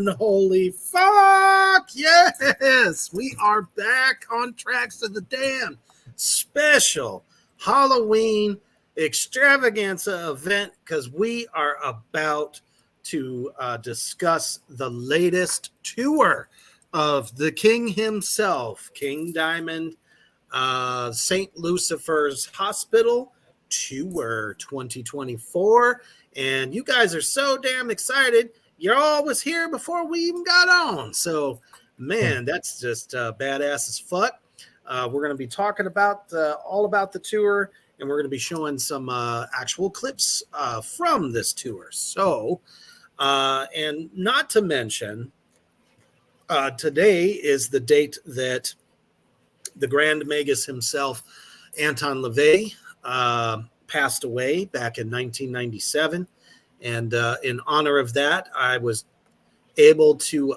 Unholy fuck! Yes, we are back on Tracks of the Damned special Halloween extravaganza event because we are about to discuss the latest tour of the King himself, King Diamond, St. Lucifer's Hospital Tour 2024. And you guys are so damn excited. You're always here before we even got on. So, man, that's just badass as fuck. We're going to be talking about all about the tour, and we're going to be showing some actual clips from this tour. So, and not to mention, today is the date that the Grand Magus himself, Anton LaVey, passed away back in 1997. And in honor of that, I was able to,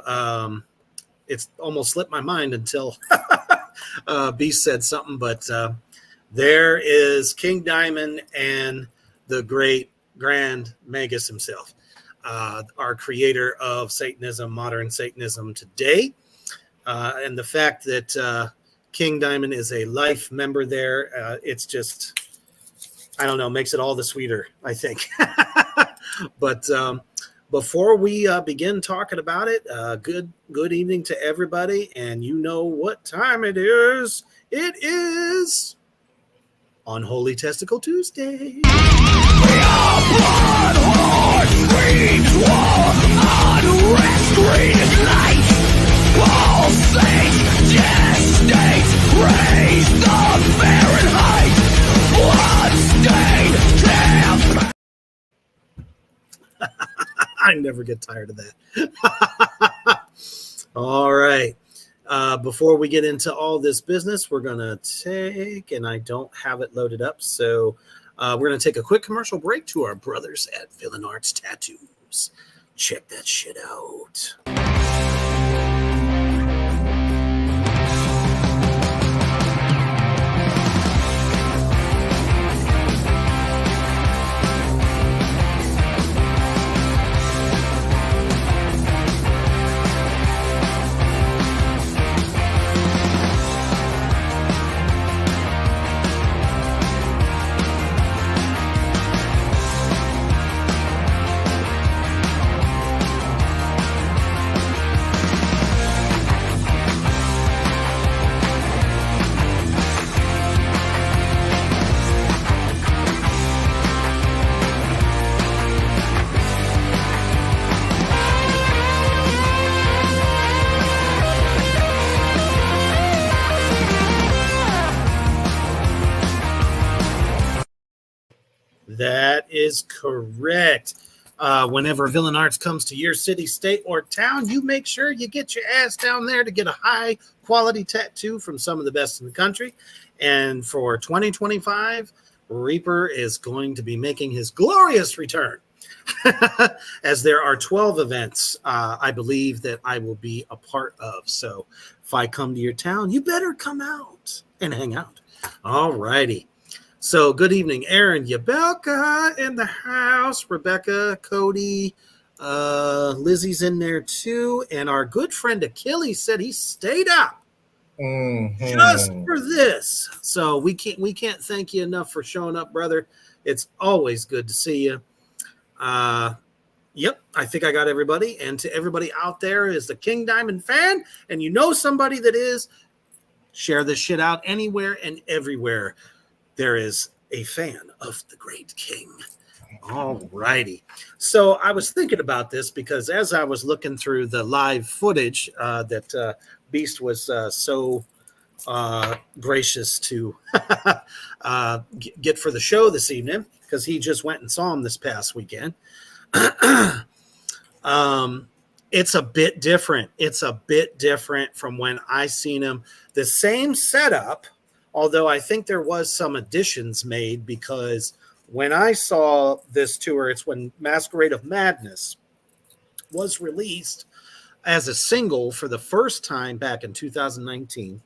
it's almost slipped my mind until Beast said something, but there is King Diamond and the great Grand Magus himself, our creator of Satanism, modern Satanism today. And the fact that King Diamond is a life member there, it's just, I don't know, makes it all the sweeter, I think. But before we begin talking about it, good evening to everybody. And you know what time it is. It is Unholy Testicle Tuesday. We are blood, heart, screams, war, unrest, green light. All saints, gestate, raise the Fahrenheit. Blood-stained death. I never get tired of that. All right. Before we get into all this business, we're going to take, and I don't have it loaded up, so we're going to take a quick commercial break to our brothers at Villain Arts Tattoos. Check that shit out. That is correct. Whenever Villain Arts comes to your city, state, or town, you make sure you get your ass down there to get a high quality tattoo from some of the best in the country. And for 2025, Reaper is going to be making his glorious return. As there are 12 events, I believe, that I will be a part of. So if I come to your town, you better come out and hang out. All righty. So good evening, Aaron, Yabelka in the house, Rebecca, Cody, Lizzie's in there too, and our good friend Achilles said he stayed up just for this. So we can't thank you enough for showing up, brother. It's always good to see you. Yep, I think I got everybody. And to everybody out there is the King Diamond fan, and you know somebody that is, share this shit out anywhere and everywhere. There is a fan of the great King. All righty. So I was thinking about this because as I was looking through the live footage that Beast was so gracious to get for the show this evening, because he just went and saw him this past weekend. It's a bit different. It's a bit different from when I seen him. The same setup, although I think there was some additions made, because when I saw this tour, it's when Masquerade of Madness was released as a single for the first time back in 2019.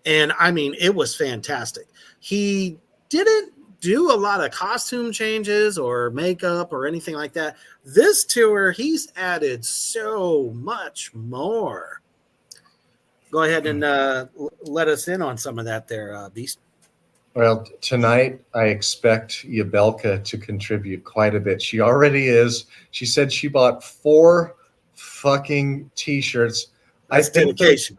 And I mean, it was fantastic. He didn't do a lot of costume changes or makeup or anything like that. This tour, he's added so much more. Go ahead and let us in on some of that there, Beast. Well, tonight I expect Yabelka to contribute quite a bit. She already is. She said she bought 4 fucking t-shirts. That's dedication.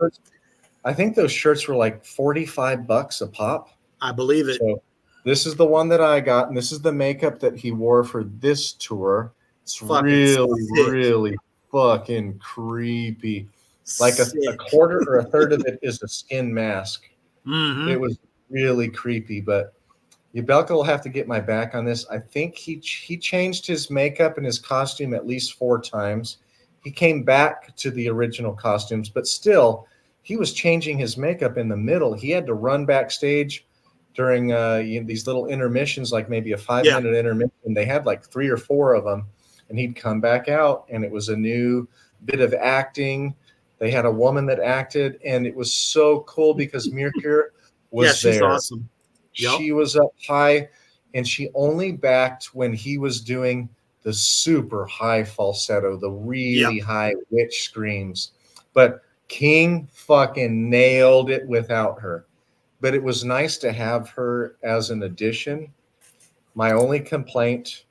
I think those shirts were like $45 a pop. I believe it. So this is the one that I got, and this is the makeup that he wore for this tour. It's Fucking really, sick. really fucking creepy. Like a Sick. quarter or a third of it is a skin mask. Mhm. It was really creepy, but Yabelka will have to get my back on this. I think he changed his makeup and his costume at least 4 times. He came back to the original costumes, but still, he was changing his makeup in the middle. He had to run backstage during these little intermissions, like maybe a 5-minute intermission. They had like 3 or 4 of them, and he'd come back out, and it was a new bit of acting. They had a woman that acted, and it was so cool because Mercure was she's there. awesome. Yep. She was up high, and she only backed when he was doing the super high falsetto, the really high witch screams. But King fucking nailed it without her. But it was nice to have her as an addition. My only complaint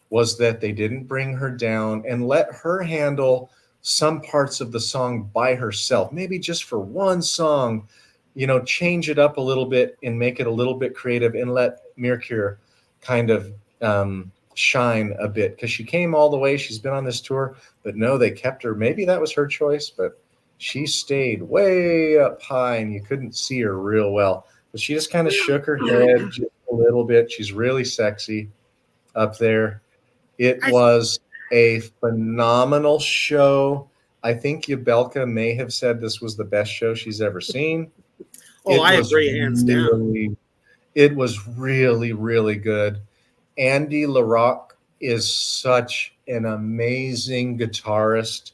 was that they didn't bring her down and let her handle some parts of the song by herself, maybe just for one song, change it up a little bit and make it a little bit creative and let Mercure kind of shine a bit, because she came all the way. She's been on this tour, but no, they kept her. Maybe that was her choice, but she stayed way up high and you couldn't see her real well. But she just kind of shook her head just a little bit. She's really sexy up there. It was a phenomenal show. I think Yabelka may have said this was the best show she's ever seen. I agree, hands down. It was really, really good. Andy LaRocque is such an amazing guitarist.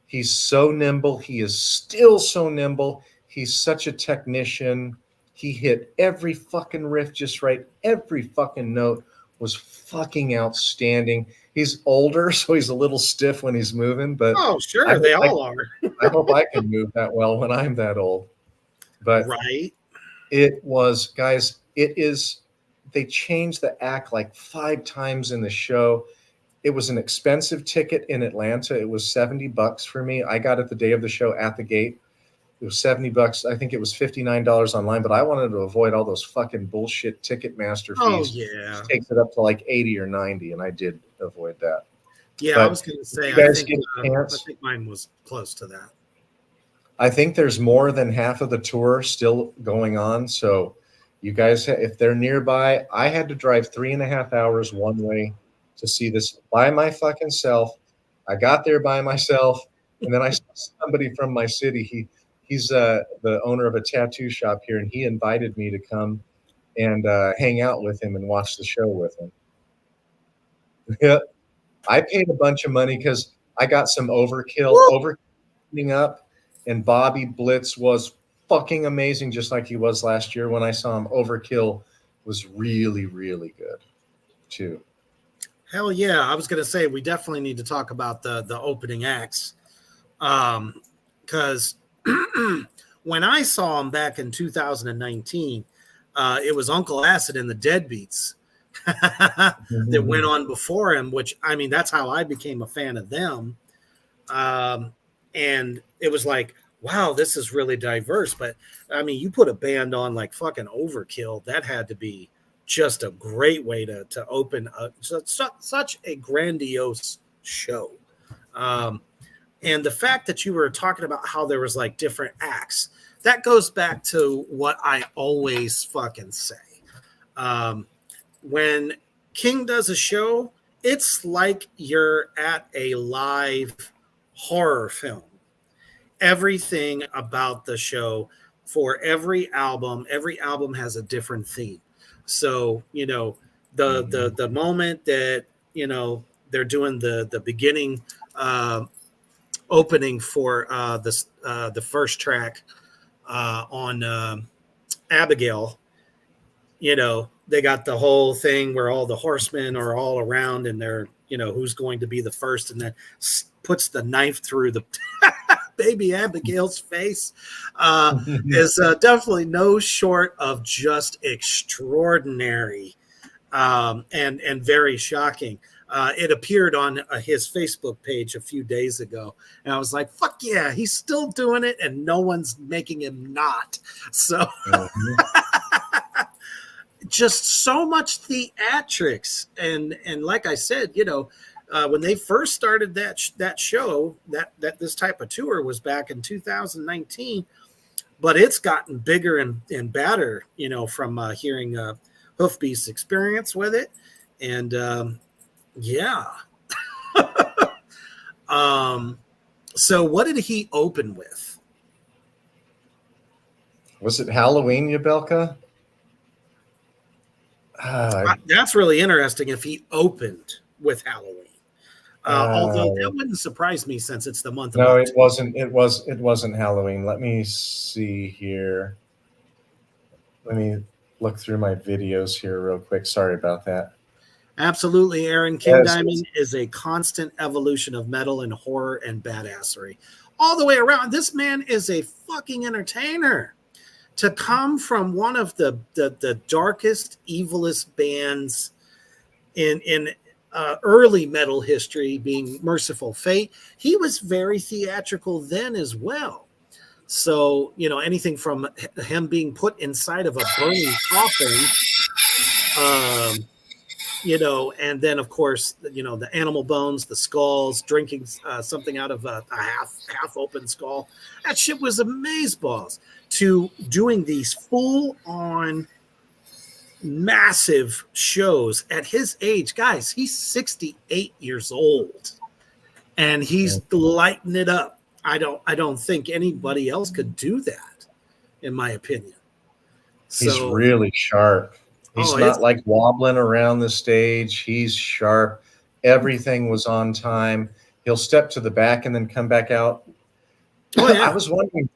He's so nimble. He is still so nimble. He's such a technician. He hit every fucking riff just right. Every fucking note was fucking outstanding. He's older, so he's a little stiff when he's moving, but sure, they all are. I hope I can move that well when I'm that old. But it was, guys, they changed the act like 5 times in the show. It was an expensive ticket in Atlanta. It was $70 for me. I got it the day of the show at the gate. It was $70. I think it was $59 online, but I wanted to avoid all those fucking bullshit Ticketmaster fees. Oh, yeah. It takes it up to like 80 or 90, and I did avoid that. Yeah, but I was going to say, I think mine was close to that. I think there's more than half of the tour still going on. So you guys, if they're nearby, I had to drive 3.5 hours one way to see this by my fucking self. I got there by myself, and then I saw somebody from my city. He's the owner of a tattoo shop here, and he invited me to come and hang out with him and watch the show with him. Yeah, I paid a bunch of money because I got some overkill up. And Bobby Blitz was fucking amazing, just like he was last year when I saw him. Overkill was really, really good, too. Hell yeah. I was going to say, we definitely need to talk about the opening acts. Because when I saw him back in 2019, it was Uncle Acid and the Deadbeats that went on before him, which, I mean, that's how I became a fan of them. And it was like, wow, this is really diverse. But I mean, you put a band on like fucking Overkill, that had to be just a great way to open such a grandiose show. And the fact that you were talking about how there was like different acts, that goes back to what I always fucking say. When King does a show, it's like you're at a live horror film. Everything about the show, for every album has a different theme. So, the moment that, they're doing the beginning opening for the first track on Abigail, they got the whole thing where all the horsemen are all around and they're, who's going to be the first, and then puts the knife through the baby Abigail's face is definitely no short of just extraordinary and very shocking. It appeared on his Facebook page a few days ago, and I was like, fuck yeah, he's still doing it, and no one's making him not. So just so much theatrics. And like I said, when they first started that show, that this type of tour was back in 2019, but it's gotten bigger and badder, from hearing Hoofbeast's experience with it. And yeah. So what did he open with? Was it Halloween, Yabelka? That's really interesting if he opened with Halloween. Although that wouldn't surprise me since it's the month of No, October. it wasn't Halloween. Let me see here. Let me look through my videos here real quick. Sorry about that. Absolutely, Aaron. King Diamond is a constant evolution of metal and horror and badassery. All the way around. This man is a fucking entertainer. To come from one of the darkest, evilest bands in early metal history, being Merciful Fate, he was very theatrical then as well. So, anything from him being put inside of a burning coffin, and then of course, the animal bones, the skulls, drinking something out of a half open skull. That shit was amazeballs. To doing these full on massive shows at his age, guys, he's 68 years old and he's lighting it up. I don't think anybody else could do that, in my opinion. He's really sharp. He's not like wobbling around the stage. He's sharp. Everything was on time. He'll step to the back and then come back out. Oh, yeah. I was wondering,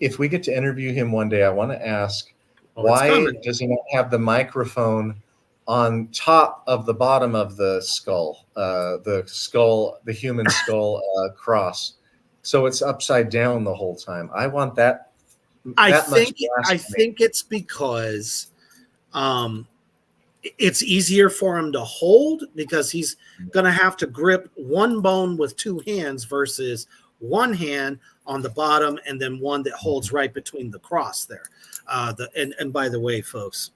if we get to interview him one day, I want to ask, why does he not have the microphone on top of the bottom of the skull, the human skull cross? So it's upside down the whole time. I want that. I think it's because it's easier for him to hold, because he's going to have to grip one bone with two hands versus one hand on the bottom and then one that holds right between the cross there. And by the way, folks,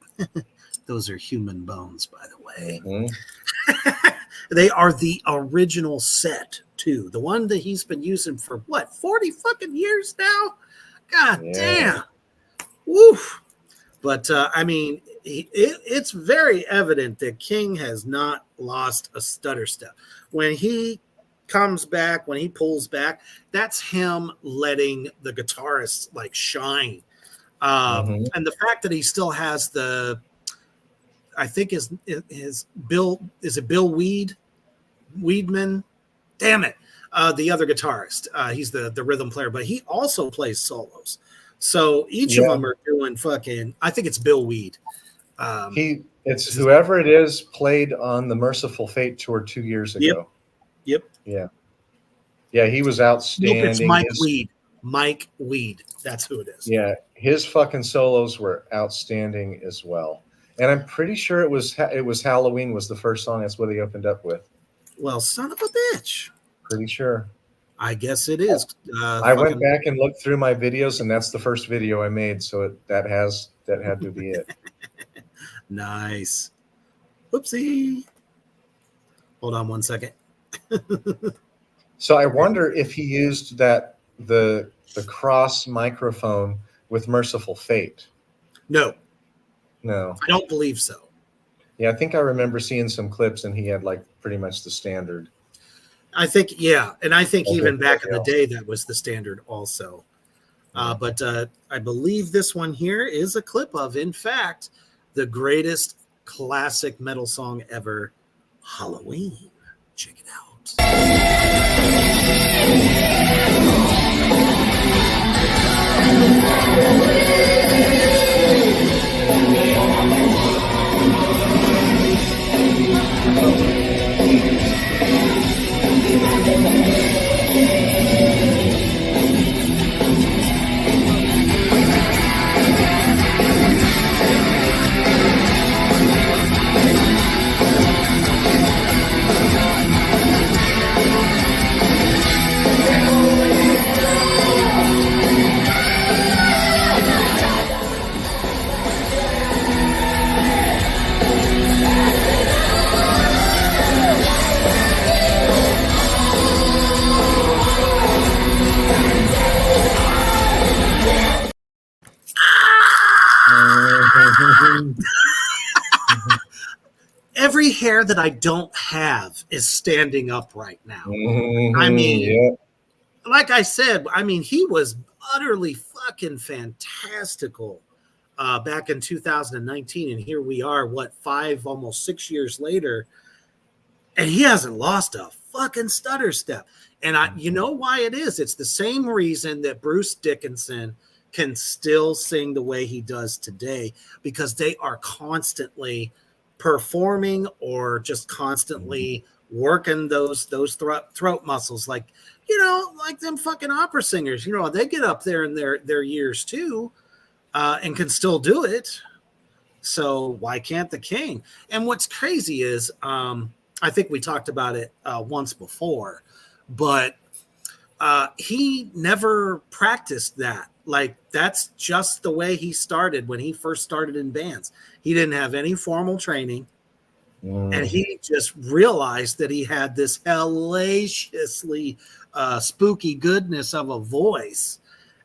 those are human bones, by the way. Mm-hmm. They are the original set too. The one that he's been using for 40 fucking years now? God damn. Woof. But it's very evident that King has not lost a stutter step. When he comes back, when he pulls back, that's him letting the guitarist shine. And the fact that he still has I think his Bill, is it Bill Weedman? Damn it. The other guitarist. He's the rhythm player, but he also plays solos. So each of them are doing fucking, I think it's Bill Weed. It's whoever it is played on the Merciful Fate tour 2 years ago. Yep. Yeah, he was outstanding. Nope, it's Mike Weed. Mike Weed. That's who it is. Yeah, his fucking solos were outstanding as well. And I'm pretty sure it was Halloween was the first song. That's what he opened up with. Well, son of a bitch. Pretty sure. I guess it is. I went back and looked through my videos, and that's the first video I made. So that had to be it. Nice. Oopsie. Hold on one second. So I wonder if he used the cross microphone with Merciful Fate. No, I don't believe so. Yeah, I think I remember seeing some clips, and he had pretty much the standard. I think, and I think even back in the day that was the standard also. But I believe this one here is a clip of, in fact, the greatest classic metal song ever, Halloween. Check it out. every hair that I don't have is standing up right now. Mhm, I mean, yeah. like I said, I mean, he was utterly fucking fantastical back in 2019. And here we are, what, 5, almost 6 years later, and he hasn't lost a fucking stutter step. And you know why it is? It's the same reason that Bruce Dickinson can still sing the way he does today, because they are constantly performing or just constantly working those throat muscles, like, you know, like them fucking opera singers. You know, they get up there in their years too, and can still do it. So why can't the King? And what's crazy is, I think we talked about it once before, but he never practiced that. Like, that's just the way he started when he first started in bands. He didn't have any formal training, and he just realized that he had this hellaciously spooky goodness of a voice.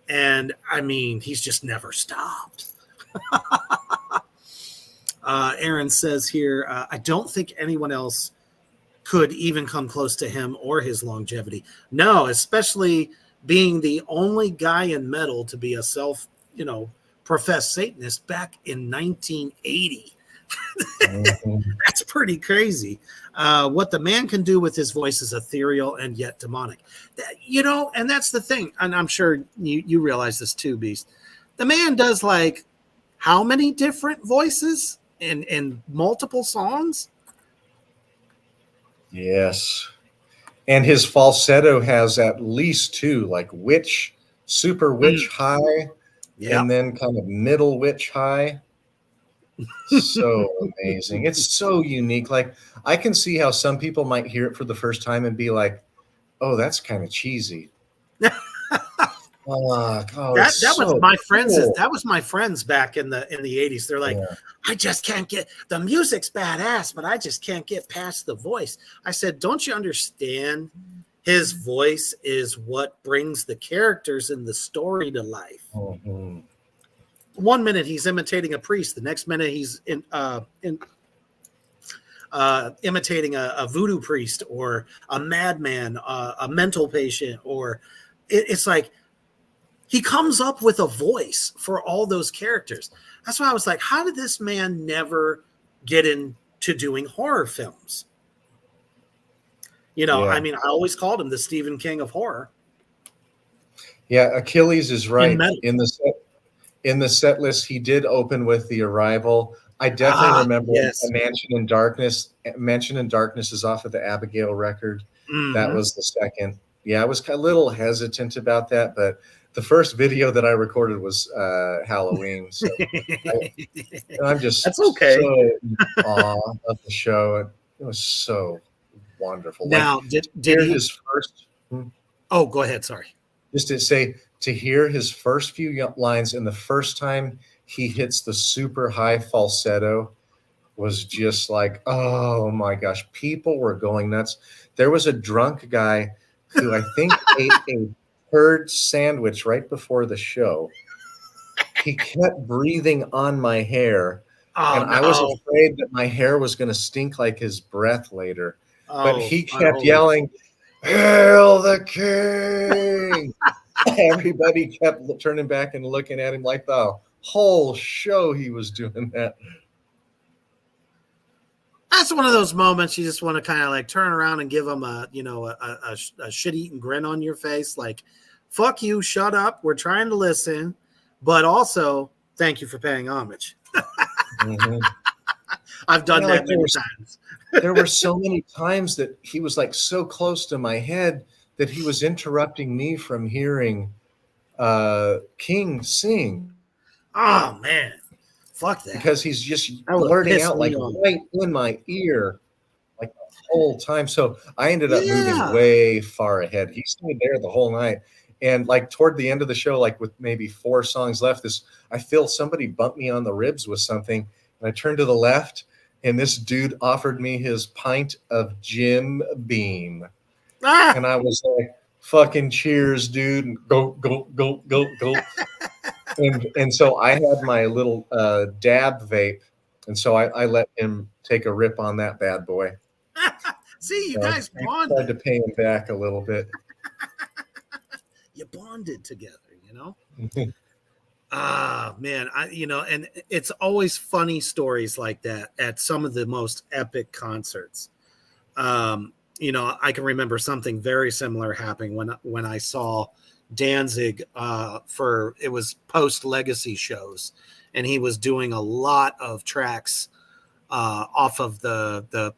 And I mean, he's just never stopped. Aaron says here, I don't think anyone else could even come close to him or his longevity. No, especially being the only guy in metal to be a professed Satanist back in 1980. That's pretty crazy. What the man can do with his voice is ethereal and yet demonic. You know, and that's the thing. And I'm sure you realize this too, Beast. The man does like how many different voices in multiple songs? Yes. And his falsetto has at least two, like witch, super witch high, and then kind of middle witch high. So amazing. It's so unique. Like, I can see how some people might hear it for the first time and be like, oh, that's kind of cheesy. That was my friends. Cool. That was my friends back in the 80s. They're like, I just can't get, the music's badass, but I just can't get past the voice. I said, don't you understand? His voice is what brings the characters in the story to life. Mm-hmm. 1 minute he's imitating a priest, the next minute he's imitating a voodoo priest or a madman, a mental patient, or it's like, he comes up with a voice for all those characters. That's why I was like, how did this man never get into doing horror films? You know, I mean, I always called him the Stephen King of horror. Yeah, Achilles is right. In the set list, he did open with The Arrival. I definitely remember Mansion in Darkness. Mansion in Darkness is off of the Abigail record. Mm-hmm. That was the second. Yeah, I was a little hesitant about that, but the first video that I recorded was Halloween. So I'm just so in awe of the show. It was so wonderful. Now, like, did he his first? Oh, go ahead. Sorry. Just to hear his first few lines and the first time he hits the super high falsetto was just like, oh my gosh, people were going nuts. There was a drunk guy who I think ate a turd sandwich right before the show. He kept breathing on my hair, and I was afraid that my hair was going to stink like his breath later. But he kept yelling, "Hail the King!" Everybody kept turning back and looking at him like the whole show he was doing that. That's one of those moments you just want to kind of like turn around and give them a shit-eating grin on your face. Like, fuck you, shut up. We're trying to listen, but also thank you for paying homage. Mm-hmm. I've done that many times. There were so many times that he was like so close to my head that he was interrupting me from hearing King sing. Oh man, fuck that! Because he's just blurting out like right in my ear, like the whole time. So I ended up moving way far ahead. He stayed there the whole night, and like toward the end of the show, like with maybe 4 songs left, I feel somebody bumped me on the ribs with something, and I turned to the left, and this dude offered me his pint of Jim Beam. And I was like, fucking cheers, dude. And go, go, go, go, go. and so I had my little dab vape And so I let him take a rip on that bad boy. See, you So guys I bonded. tried to pay him back a little bit. You bonded together, you know? Ah, man, and it's always funny stories like that at some of the most epic concerts. I can remember something very similar happening when I saw Danzig for it was post Legacy shows, and he was doing a lot of tracks off of the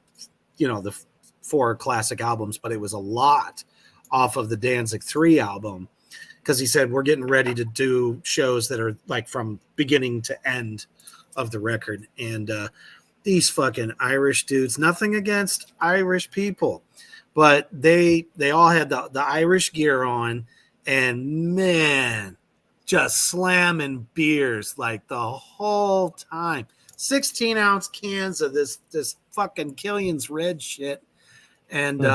the 4 classic albums, but it was a lot off of the Danzig 3 album, because he said we're getting ready to do shows that are like from beginning to end of the record. And these fucking Irish dudes, nothing against Irish people, but they all had the Irish gear on, and man, just slamming beers like the whole time. 16-ounce cans of this fucking Killian's Red shit. And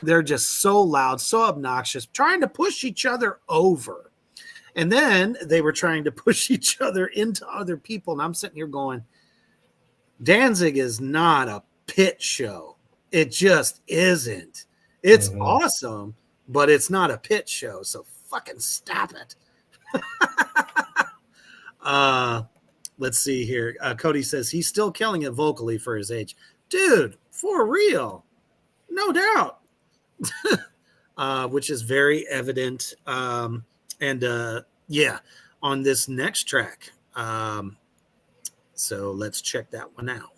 they're just so loud, so obnoxious, trying to push each other over. And then they were trying to push each other into other people. And I'm sitting here going, Danzig is not a pit show. It just isn't. It's awesome, but it's not a pit show. So fucking stop it. Let's see here. Cody says he's still killing it vocally for his age. Dude, for real. No doubt. Which is very evident. Yeah, on this next track. So let's check that one out.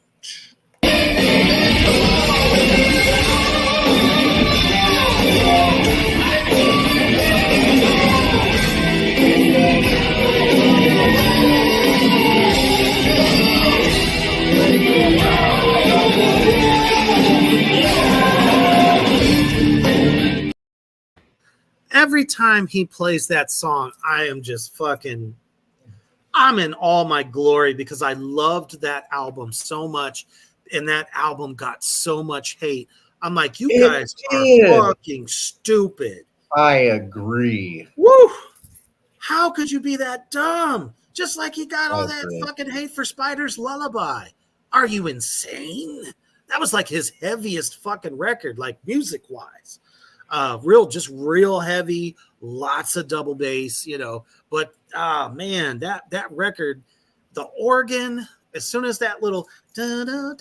Every time he plays that song, I am just fucking, I'm in all my glory, because I loved that album so much, and that album got so much hate. I'm like, you guys are fucking stupid. I agree. Woo! How could you be that dumb? Just like he got all that fucking hate for Spider's Lullaby. Are you insane? That was like his heaviest fucking record, like music-wise. Real heavy, lots of double bass, but man, that record, the organ, as soon as that little oh,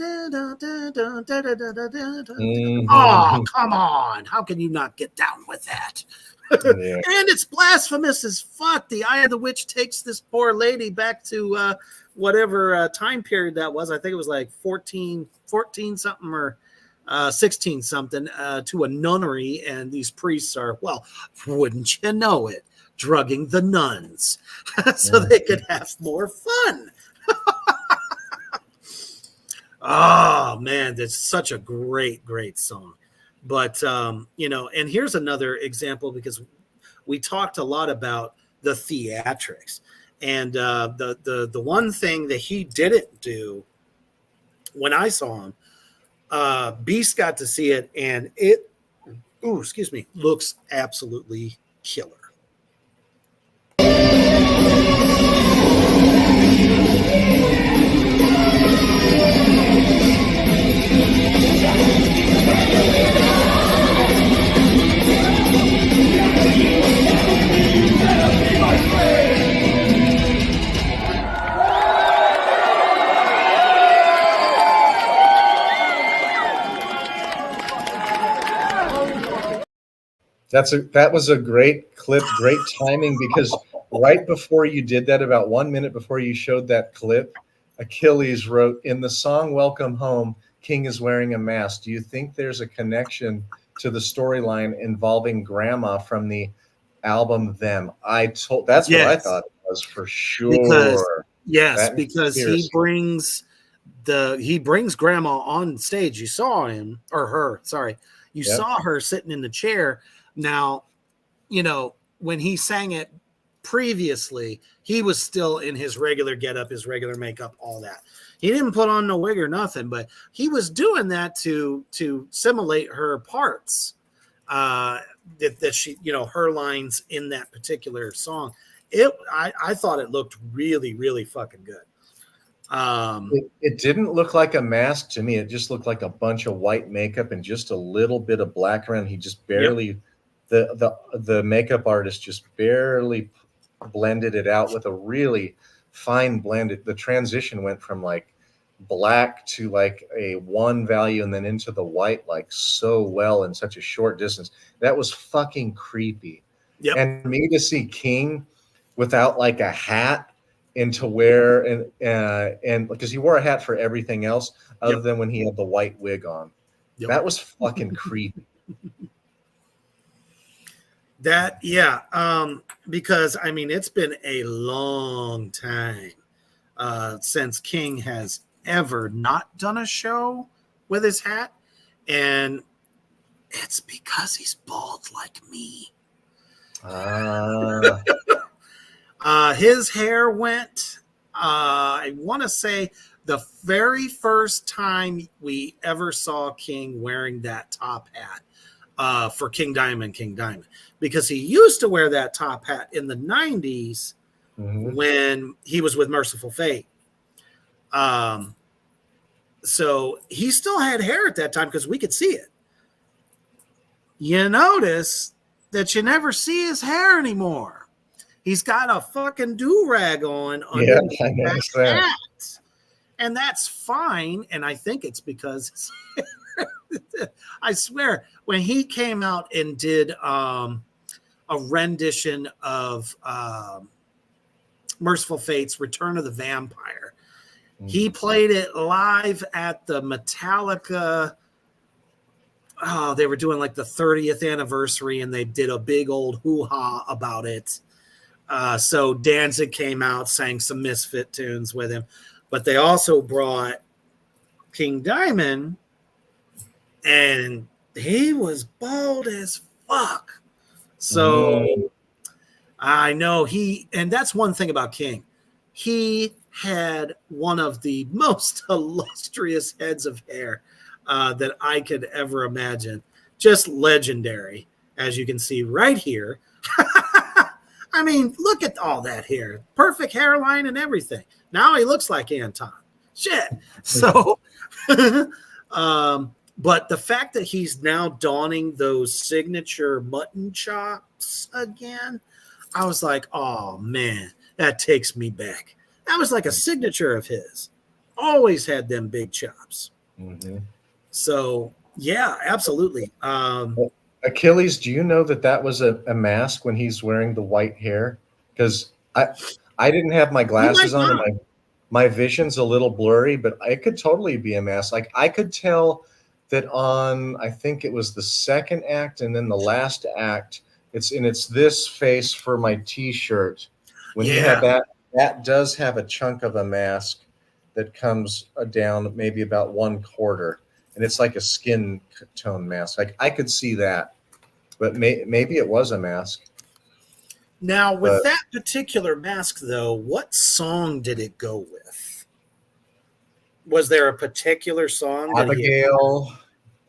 come on, how can you not get down with that? Yeah. And it's blasphemous as fuck. The Eye of the Witch takes this poor lady back to whatever time period that was. I think it was like 14 something or 16 something to a nunnery, and these priests are, well, wouldn't you know it, drugging the nuns so they could have more fun. Oh man, that's such a great song. But and here's another example, because we talked a lot about the theatrics, and the one thing that he didn't do when I saw him, Beast got to see it, and it, looks absolutely killer. That was a great clip, great timing, because right before you did that, about 1 minute before you showed that clip, Achilles wrote, in the song Welcome Home, King is wearing a mask. Do you think there's a connection to the storyline involving Grandma from the album Them? That's what I thought it was, for sure. Because he brings Grandma on stage. You saw him, or her, sorry. You saw her sitting in the chair. Now, when he sang it previously, he was still in his regular getup, his regular makeup, all that. He didn't put on no wig or nothing, but he was doing that to simulate her parts, that she, her lines in that particular song. I thought it looked really, really fucking good. It didn't look like a mask to me. It just looked like a bunch of white makeup and just a little bit of black around. He just barely, the makeup artist just barely blended it out with a really fine blended. The transition went from like black to like a 1 value and then into the white like so well in such a short distance. That was fucking creepy. Yep. And me to see King without like a hat and to wear and because he wore a hat for everything else other than when he had the white wig on. Yep. That was fucking creepy. That, because I mean, it's been a long time since King has ever not done a show with his hat, and it's because he's bald like me. His hair went, I want to say the very first time we ever saw King wearing that top hat for King Diamond, because he used to wear that top hat in the 90s when he was with Merciful Fate. So he still had hair at that time because we could see it. You notice that you never see his hair anymore. He's got a fucking do-rag on under that hat. And that's fine. And I think it's because I swear, when he came out and did a rendition of Merciful Fate's Return of the Vampire, he played it live at the Metallica. Oh, they were doing like the 30th anniversary, and they did a big old hoo-ha about it. So Danzig came out, sang some Misfit tunes with him, but they also brought King Diamond, and he was bald as fuck. So I know and that's one thing about King. He had one of the most illustrious heads of hair that I could ever imagine. Just legendary, as you can see right here. I mean, look at all that hair. Perfect hairline and everything. Now he looks like Anton. Shit. So, but the fact that he's now donning those signature mutton chops again, I was like, oh, man, that takes me back. That was like a signature of his. Always had them big chops. So, yeah, absolutely. Achilles, do you know that was a mask when he's wearing the white hair? Because I didn't have my glasses on and my vision's a little blurry, but it could totally be a mask. Like I could tell that on, I think it was the second act and then the last act, it's this face for my t-shirt. When you have that does have a chunk of a mask that comes down maybe about 1/4. And it's like a skin tone mask. Like I could see that, but maybe it was a mask. Now, with that particular mask, though, what song did it go with? Was there a particular song? Abigail.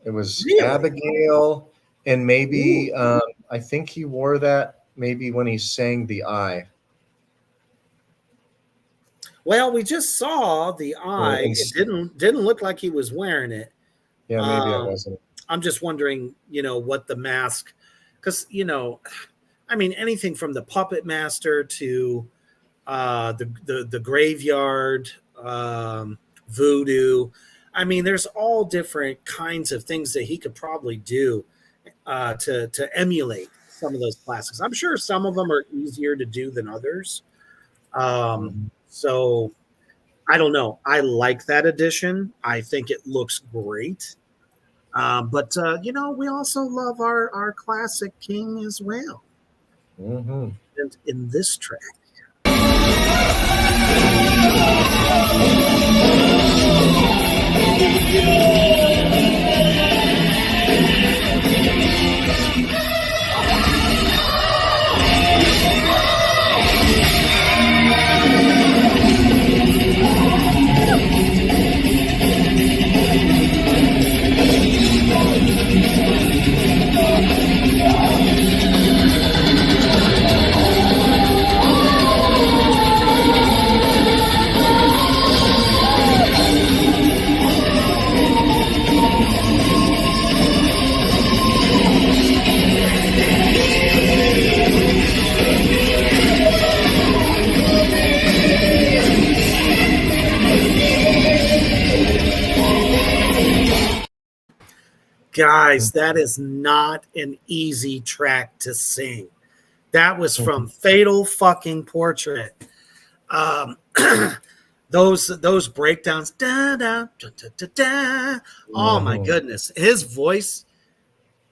It was Abigail, and maybe I think he wore that maybe when he sang The Eye. Well, we just saw The Eye. It didn't look like he was wearing it. Yeah, maybe it wasn't. I'm just wondering, what the mask, because, I mean, anything from the Puppet Master to the Graveyard, Voodoo. I mean, there's all different kinds of things that he could probably do to emulate some of those classics. I'm sure some of them are easier to do than others. So I don't know. I like that edition. I think it looks great. But we also love our classic King as well. And in this track. Guys, that is not an easy track to sing. That was from Fatal fucking Portrait. Those breakdowns, da, da, da, da, da, da. Oh my goodness, his voice.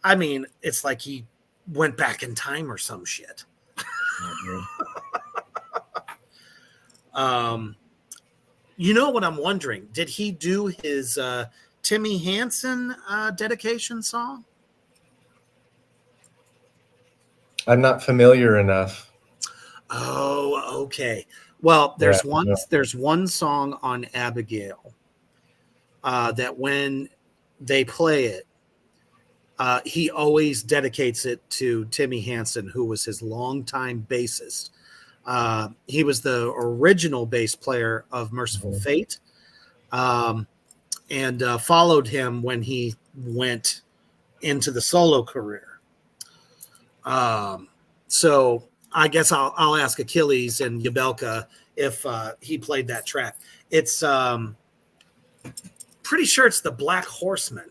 I mean, it's like he went back in time or some shit. You know what I'm wondering? Did he do his Timmy Hansen dedication song? I'm not familiar enough. Oh, okay. Well, there's Yeah, one no. there's one song on Abigail that when they play it, he always dedicates it to Timmy Hansen, who was his longtime bassist. He was the original bass player of Merciful Fate, and followed him when he went into the solo career. So I guess I'll ask Achilles and Yabelka if he played that track. It's pretty sure it's the Black Horseman.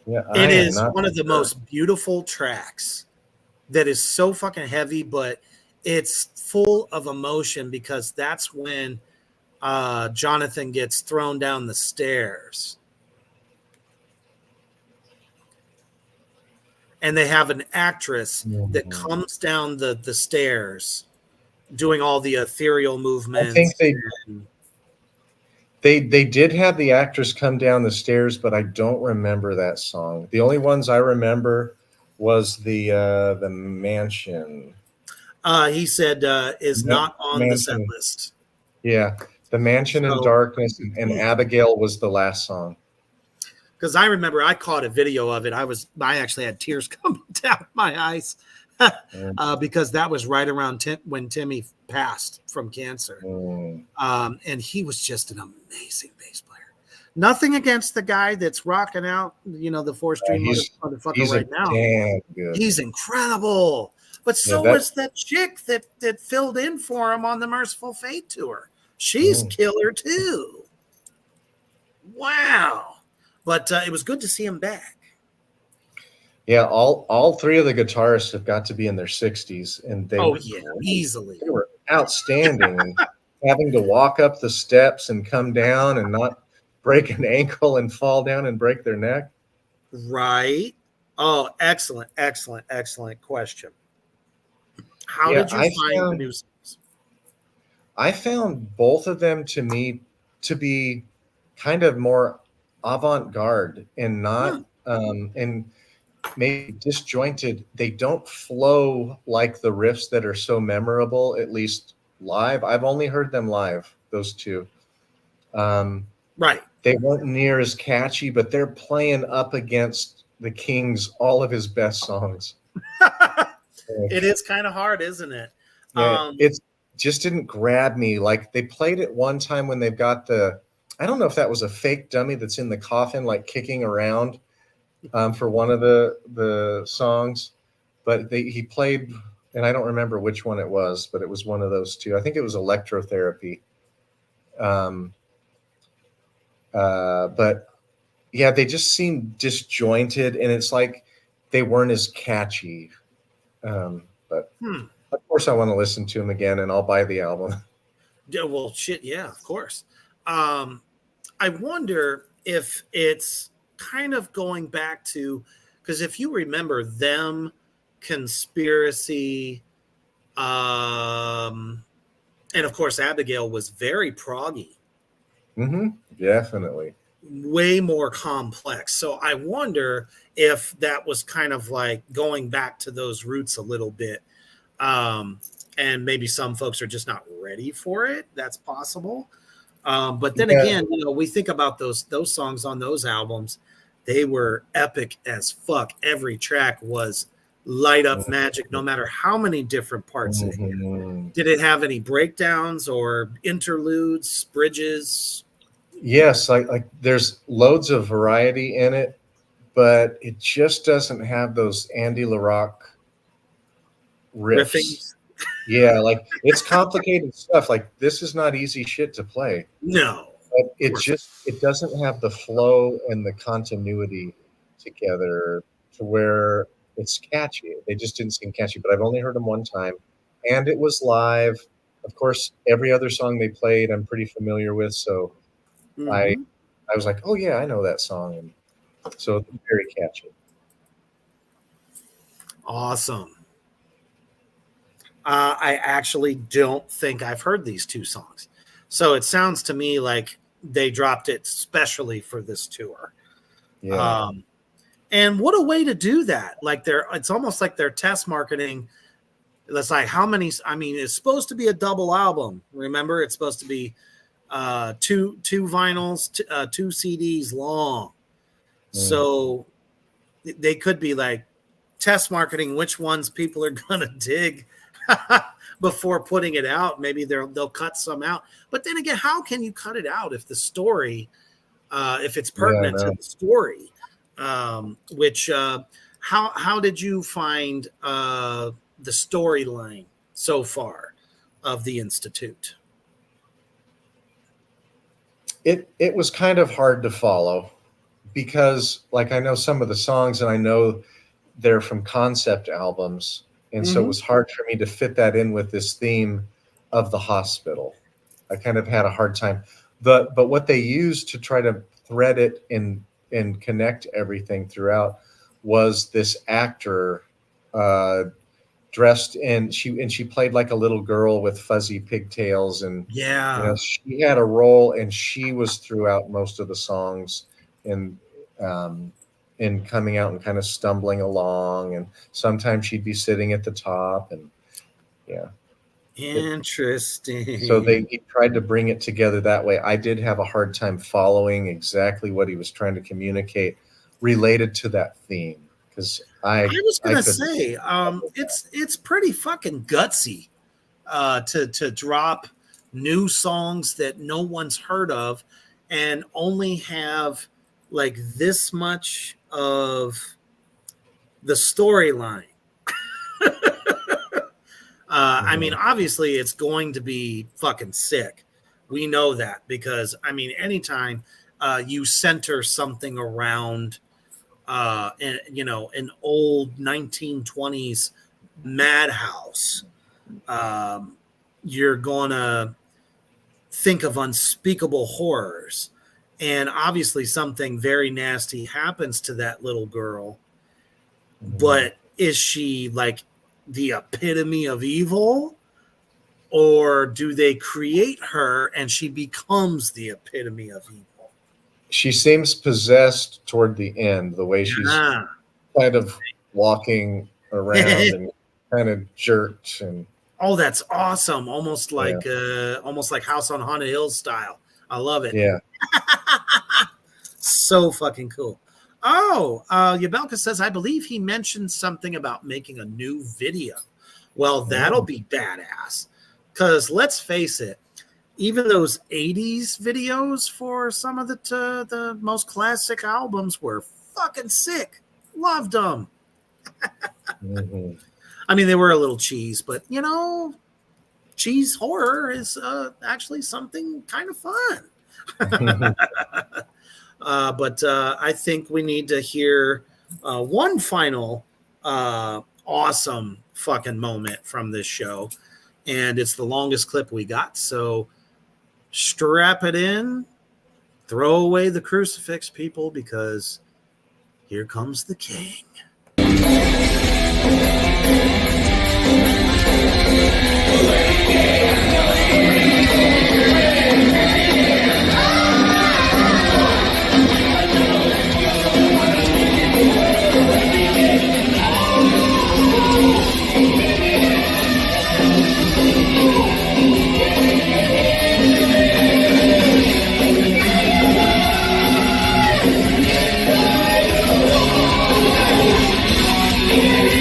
Yeah, It is one of the most beautiful tracks that is so fucking heavy, but it's full of emotion because that's when Jonathan gets thrown down the stairs. And they have an actress that comes down the stairs doing all the ethereal movements. I think they did have the actress come down the stairs, but I don't remember that song. The only ones I remember was the Mansion. He said is not on the Mansion. set list. Yeah, the Mansion in Darkness, and Abigail was the last song. Because I remember I caught a video of it. I actually had tears coming down my eyes because that was right around when Timmy passed from cancer. And he was just an amazing bass player. Nothing against the guy that's rocking out, the 4-string motherfucker right now. Damn good. He's incredible. But so was that chick that filled in for him on the Merciful Fate tour. She's killer too. Wow. But it was good to see him back. Yeah, all three of the guitarists have got to be in their 60s, and they easily. They were outstanding. And having to walk up the steps and come down and not break an ankle and fall down and break their neck. Right. Oh, excellent question. How did you find the new songs? I found both of them to me to be kind of more avant-garde and not and maybe disjointed. They don't flow like the riffs that are so memorable, at least live. I've only heard them live, those two. Right. They weren't near as catchy, but they're playing up against the King's all of his best songs. It is kind of hard, isn't it? Yeah, it just didn't grab me. Like they played it one time when they've got I don't know if that was a fake dummy that's in the coffin, like kicking around for one of the songs, but he played, and I don't remember which one it was, but it was one of those two. I think it was Electrotherapy. But yeah, they just seemed disjointed, and it's like they weren't as catchy. But of course, I want to listen to them again, and I'll buy the album. Yeah, well, shit, yeah, of course. I wonder if it's kind of going back to, because if you remember them, Conspiracy, and of course Abigail was very proggy. Definitely. Way more complex. So I wonder if that was kind of like going back to those roots a little bit. And maybe some folks are just not ready for it. That's possible. But then again, we think about those songs on those albums. They were epic as fuck. Every track was light up magic, no matter how many different parts it had. Did it have any breakdowns or interludes, bridges? Yes, like there's loads of variety in it, but it just doesn't have those Andy LaRock riffs. Riffing. Yeah, like it's complicated stuff. Like this is not easy shit to play. No. But it course. it doesn't have the flow and the continuity together to where it's catchy. They just didn't seem catchy. But I've only heard them one time, and it was live. Of course, every other song they played, I'm pretty familiar with. So I Mhm. I was like, oh yeah, I know that song, and so it's very catchy. Awesome. I actually don't think I've heard these two songs. So it sounds to me like they dropped it specially for this tour. Yeah, And what a way to do that. Like it's almost like they're test marketing. That's like how many, I mean, it's supposed to be a double album. Remember, it's supposed to be two vinyls, two CDs long. So they could be like test marketing which ones people are gonna dig before putting it out. Maybe they'll cut some out. But then again, how can you cut it out if the story, if it's pertinent to the story? How did you find the storyline so far of the Institute? it was kind of hard to follow because, like, I know some of the songs, and I know they're from concept albums, and so it was hard for me to fit that in with this theme of the hospital. I kind of had a hard time. But what they used to try to thread it and connect everything throughout was this actor dressed in she played like a little girl with fuzzy pigtails, and she had a role, and she was throughout most of the songs, and coming out and kind of stumbling along, and sometimes she'd be sitting at the top, and Interesting. so he tried to bring it together that way. I did have a hard time following exactly what he was trying to communicate related to that theme, because I was gonna say it's pretty fucking gutsy to drop new songs that no one's heard of and only have like this much of the storyline. I mean, obviously it's going to be fucking sick. We know that because I mean, anytime you center something around an old 1920s madhouse, you're gonna think of unspeakable horrors, and obviously something very nasty happens to that little girl. But is she like the epitome of evil, or do they create her and she becomes the epitome of evil? She seems possessed toward the end, the way she's kind of walking around and kind of jerked. And oh, that's awesome. Almost like House on Haunted Hill style. I love it. Yeah. So fucking cool. Oh, Yabelka says, I believe he mentioned something about making a new video. Well, that'll be badass. Because let's face it, even those 80s videos for some of the most classic albums were fucking sick. Loved them. I mean, they were a little cheese, but, cheese horror is actually something kind of fun. But I think we need to hear one final awesome fucking moment from this show. And it's the longest clip we got. So strap it in, throw away the crucifix, people, because here comes the king. Yeah.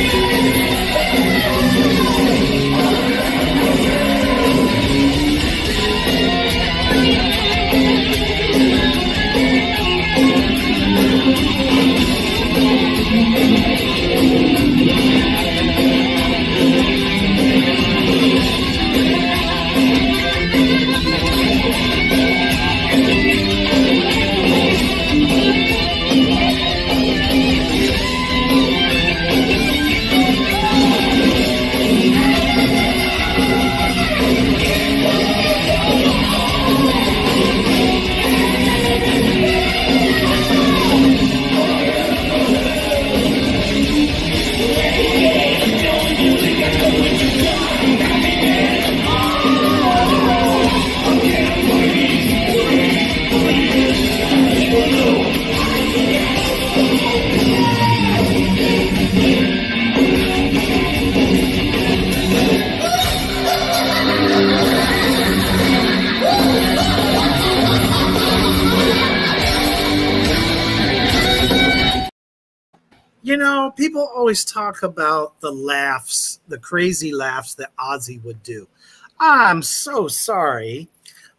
people always talk about the laughs, the crazy laughs that Ozzy would do. I'm so sorry,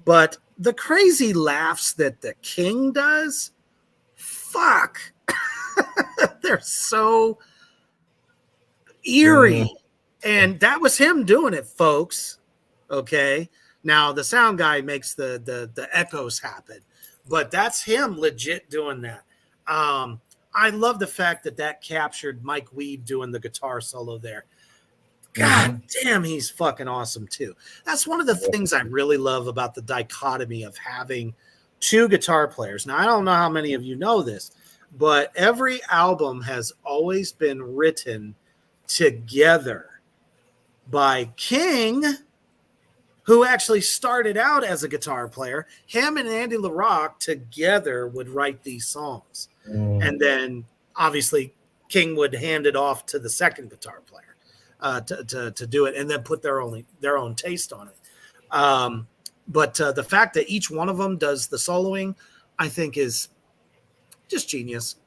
but the crazy laughs that the King does, fuck, they're so eerie. And that was him doing it, folks. Okay. Now the sound guy makes the echoes happen, but that's him legit doing that. I love the fact that captured Mike Weed doing the guitar solo there. God damn, he's fucking awesome too. That's one of the things I really love about the dichotomy of having two guitar players. Now, I don't know how many of you know this, but every album has always been written together by King, who actually started out as a guitar player. Him and Andy LaRocque together would write these songs. And then obviously King would hand it off to the second guitar player to do it, and then put their own taste on it. But the fact that each one of them does the soloing, I think is just genius.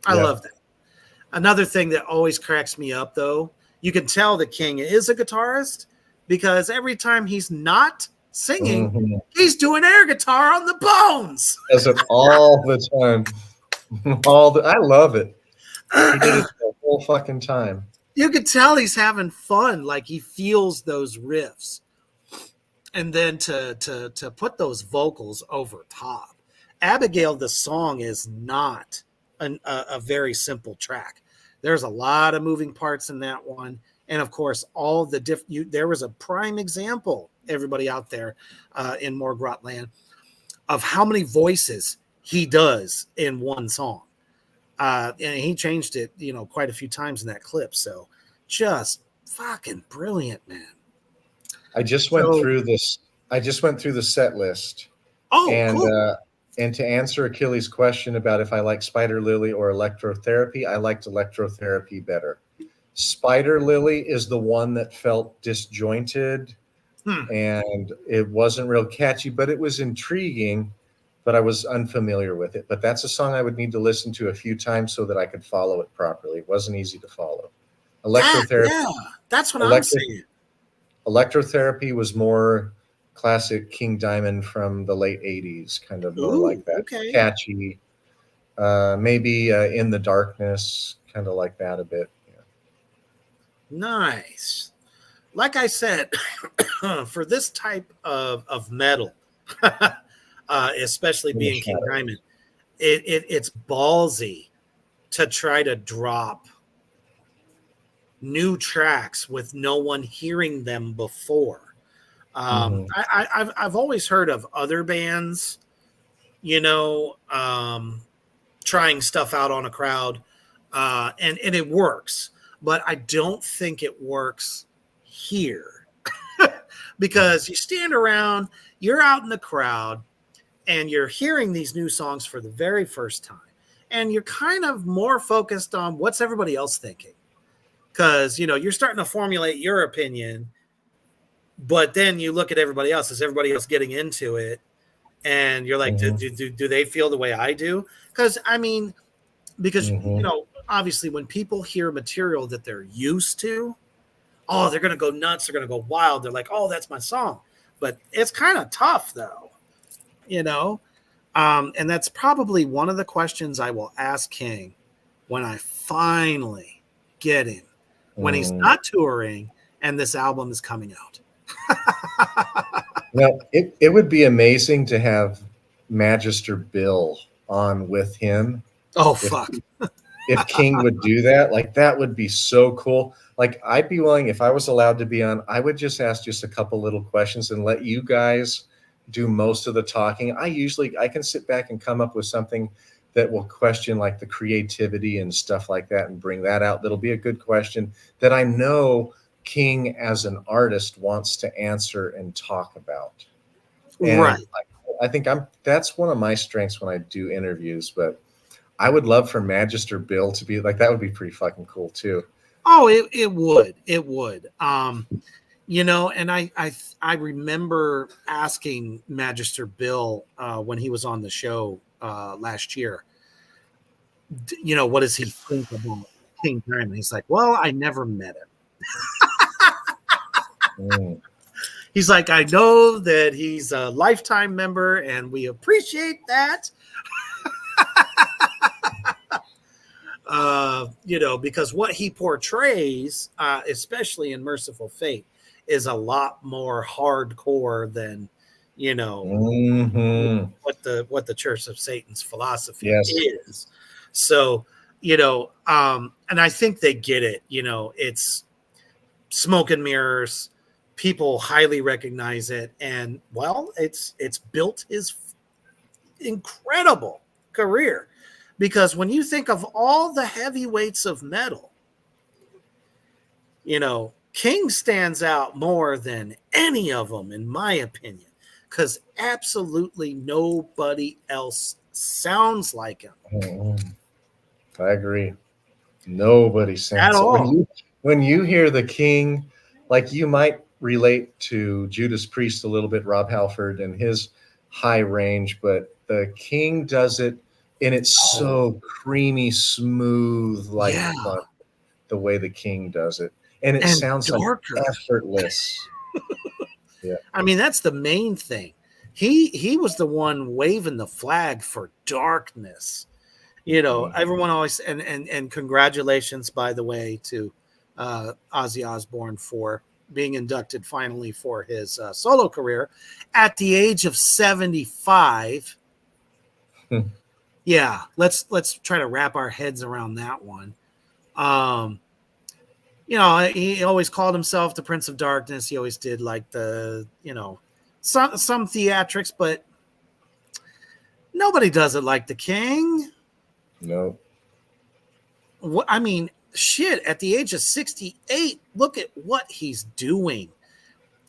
I love that. Another thing that always cracks me up, though, you can tell the King is a guitarist because every time he's not singing, he's doing air guitar on the Bones. Does it all the time. I love it. He did it the whole fucking time. You could tell he's having fun, like he feels those riffs. And then to put those vocals over top. Abigail, the song, is not a very simple track. There's a lot of moving parts in that one. And of course, all the there was a prime example, everybody out there in Morgrot land, of how many voices he does in one song. And he changed it, quite a few times in that clip. So just fucking brilliant, man. I just went through this. I just went through the set list. Oh, and cool. And to answer Achilles' question about if I like Spider Lily or Electrotherapy, I liked Electrotherapy better. Spider Lily is the one that felt disjointed and it wasn't real catchy, but it was intriguing, but I was unfamiliar with it. But that's a song I would need to listen to a few times so that I could follow it properly. It wasn't easy to follow. Electrotherapy. Yeah, that's what I'm saying. Electrotherapy was more classic King Diamond from the late 80s, kind of more like that. Okay. Catchy. Maybe In the Darkness, kind of like that a bit. Yeah. Nice. Like I said, for this type of metal, especially being King Diamond, it's ballsy to try to drop new tracks with no one hearing them before. I've always heard of other bands, trying stuff out on a crowd, and it works, but I don't think it works here because you stand around, you're out in the crowd, and you're hearing these new songs for the very first time, and you're kind of more focused on what's everybody else thinking, because you're starting to formulate your opinion. But then you look at everybody else. Is everybody else getting into it? And you're like, do they feel the way I do? Because obviously when people hear material that they're used to, they're going to go nuts. They're going to go wild. They're like, oh, that's my song. But it's kind of tough though, and that's probably one of the questions I will ask King when I finally get him, when he's not touring and this album is coming out. Well, it would be amazing to have Magister Bill on with him. Oh, fuck. If King would do that, like that would be so cool. Like I'd be willing, if I was allowed to be on, I would just ask just a couple little questions and let you guys do most of the talking. I can sit back and come up with something that will question like the creativity and stuff like that and bring that out. That'll be a good question that I know King as an artist wants to answer and talk about. And right. I think that's one of my strengths when I do interviews, but I would love for Magister Bill to be like, that would be pretty fucking cool too. Oh, it would. And I remember asking Magister Bill when he was on the show last year, what does he think about King Diamond? He's like, well, I never met him. Mm. He's like, I know that he's a lifetime member, and we appreciate that. Because what he portrays, especially in Merciful Fate, is a lot more hardcore than Mhm. what the Church of Satan's philosophy Yes. is. So, and I think they get it. It's smoke and mirrors. People highly recognize it, and well, it's built his incredible career. Because when you think of all the heavyweights of metal, King stands out more than any of them, in my opinion, because absolutely nobody else sounds like him Mhm. I agree. Nobody at sounds all. when you hear the King, like you might relate to Judas Priest a little bit, Rob Halford and his high range, but the King does it, and it's so creamy, smooth, like Yeah, fun, the way the King does it, and it and sounds like darker. effortless. Yeah. I mean, that's the main thing. He was the one waving the flag for darkness. Everyone always and congratulations, by the way, to Ozzy Osbourne for being inducted finally for his solo career at the age of 75. Hmm. Yeah, let's try to wrap our heads around that one. He always called himself the Prince of Darkness. He always did like the some theatrics, but nobody does it like the King. No. What I mean, shit, at the age of 68, look at what he's doing.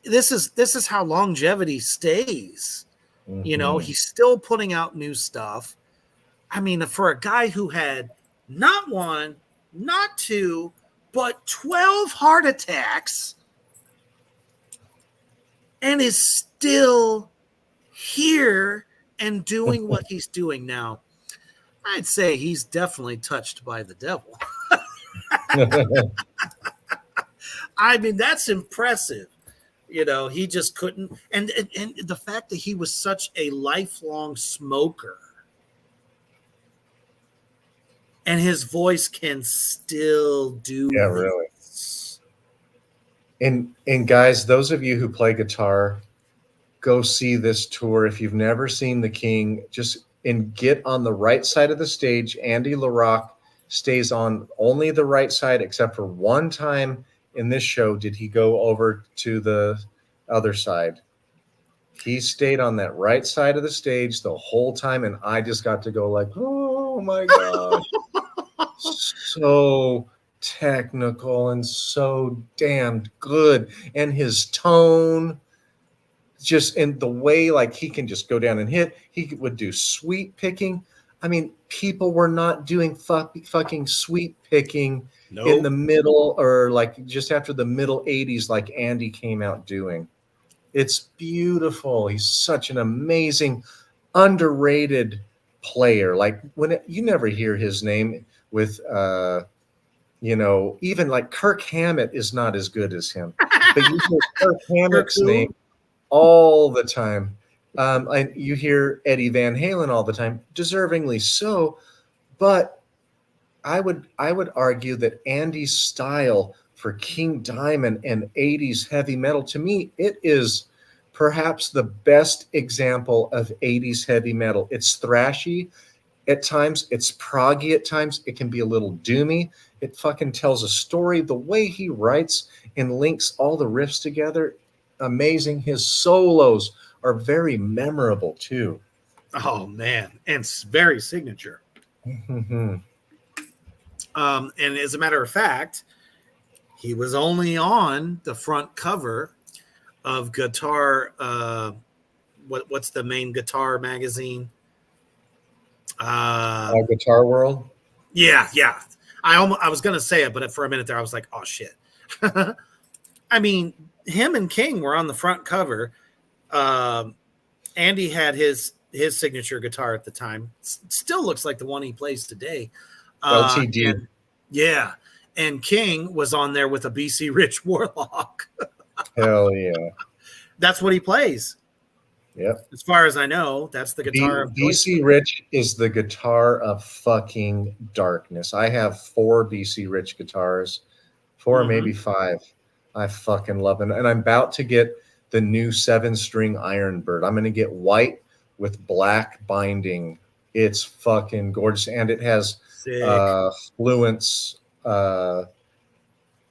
This is how longevity stays. Mhm. He's still putting out new stuff. I mean, for a guy who had not one, not two, but 12 heart attacks and is still here and doing what he's doing now, I'd say he's definitely touched by the devil. I mean, that's impressive. He just couldn't. And the fact that he was such a lifelong smoker and his voice can still do Yeah, this. really. And guys, those of you who play guitar, go see this tour. If you've never seen the King, just get on the right side of the stage. Andy LaRocque stays on only the right side, except for one time in this show did he go over to the other side. He stayed on that right side of the stage the whole time, and I just got to go like, oh my gosh. So technical and so damned good. And his tone, just in the way like he can just go down and hit. He would do sweep picking. I mean, people were not doing fucking sweep picking in the middle or like just after the middle 80s like Andy came out doing. It's beautiful. He's such an amazing, underrated player. Like you never hear his name with even like Kirk Hammett is not as good as him. But you hear Kirk Hammett's name all the time. And you hear Eddie Van Halen all the time, deservingly so. But I would argue that Andy's style for King Diamond and 80s heavy metal, to me, it is perhaps the best example of 80s heavy metal. It's thrashy at times, it's proggy at times, it can be a little doomy. It fucking tells a story. The way he writes and links all the riffs together, amazing. His solos are very memorable too. Oh man, and it's very signature. Mm-hmm. And as a matter of fact, he was only on the front cover of Guitar. What's the main guitar magazine? Guitar World. Yeah. I was gonna say it, but for a minute there, I was like, oh shit. I mean, him and King were on the front cover. Andy had his his signature guitar at the time. Still looks like the one he plays today. LTD. And, yeah. And King was on there with a BC Rich Warlock. Hell yeah. That's what he plays. Yep. As far as I know, that's the guitar. BC Rich is the guitar of fucking darkness. I have 4 BC Rich guitars, 4 maybe 5. I fucking love them. And I'm about to get the new 7-string Ironbird. I'm going to get white with black binding. It's fucking gorgeous. And it has Fluence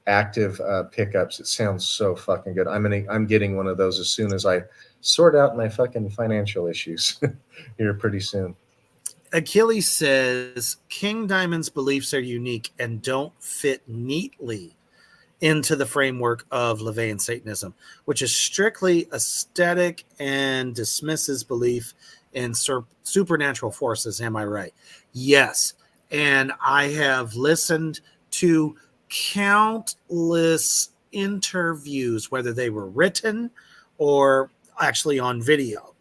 active pickups. It sounds so fucking good. I'm getting one of those as soon as I sort out my fucking financial issues here pretty soon. Achilles says King Diamond's beliefs are unique and don't fit neatly into the framework of LaVeyan Satanism, which is strictly aesthetic and dismisses belief in supernatural forces. Am I right? Yes. And I have listened to countless interviews, whether they were written or actually on video.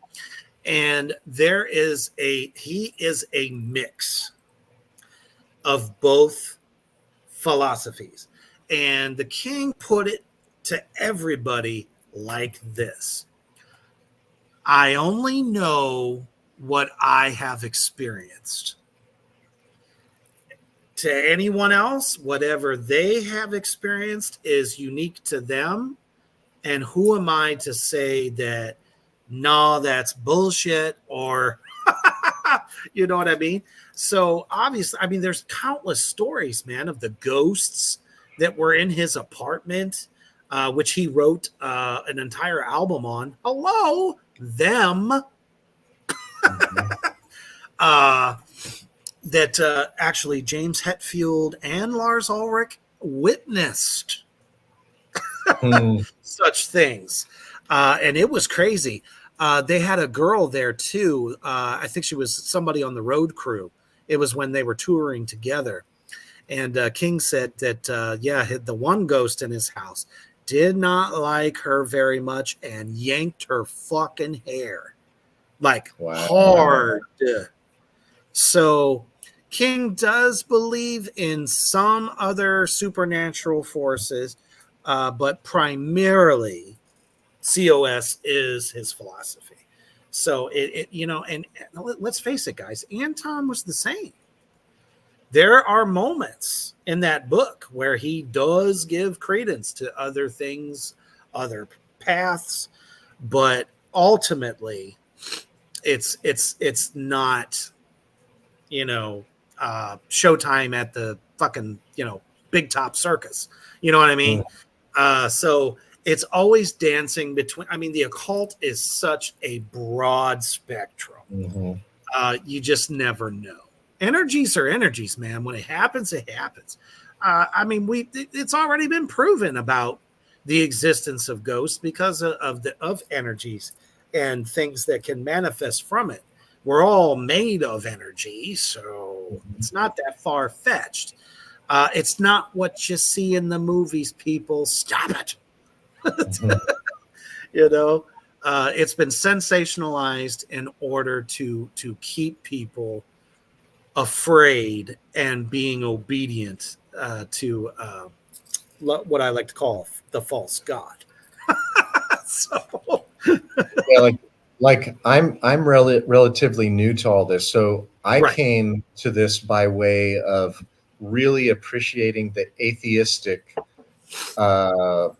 And he is a mix of both philosophies. And the King put it to everybody like this: I only know what I have experienced. To anyone else, whatever they have experienced is unique to them. And who am I to say that, no, that's bullshit, or, you know what I mean? So obviously, I mean, there's countless stories, man, of the ghosts that were in his apartment, which he wrote an entire album on. Hello, them. That actually James Hetfield and Lars Ulrich witnessed such things. And it was crazy. They had a girl there too. I think she was somebody on the road crew. It was when they were touring together. And King said that, the one ghost in his house did not like her very much and yanked her fucking hair. Like, hard. So King does believe in some other supernatural forces, but primarily COS is his philosophy. So and let's face it, guys, Anton was the same. There are moments in that book where he does give credence to other things, other paths, but ultimately it's not, Showtime at the fucking, Big Top Circus. You know what I mean? So it's always dancing between, the occult is such a broad spectrum. You just never know. Energies are energies, man. When it happens, it happens. It's already been proven about the existence of ghosts because of energies and things that can manifest from it. We're all made of energy, so it's not that far-fetched. It's not what you see in the movies, people. Stop it. It's been sensationalized in order to keep people afraid and being obedient to what I like to call the false god. So, yeah, like I'm relatively new to all this, so I came to this by way of really appreciating the atheistic kind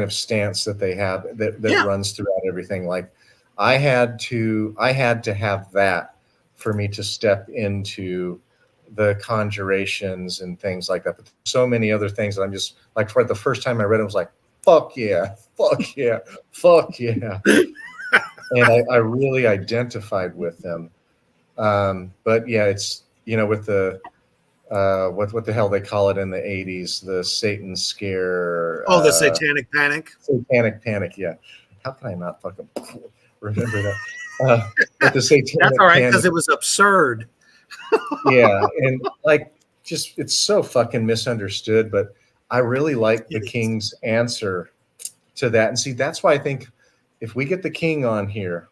of stance that they have that runs throughout everything. Like I had to have that for me to step into the conjurations and things like that. But so many other things that I'm just like, for the first time I read it, I was like, fuck yeah, fuck yeah, fuck yeah. And I really identified with them. But yeah, it's, with the, what the hell they call it in the 80s, the Satan scare. The Satanic Panic. Satanic Panic, yeah. How can I not fucking remember that? With the Satanic That's all right, Panic. because it was absurd. Yeah, and it's so fucking misunderstood, but I really like the King's answer to that. And see, that's why I think if we get the King on here,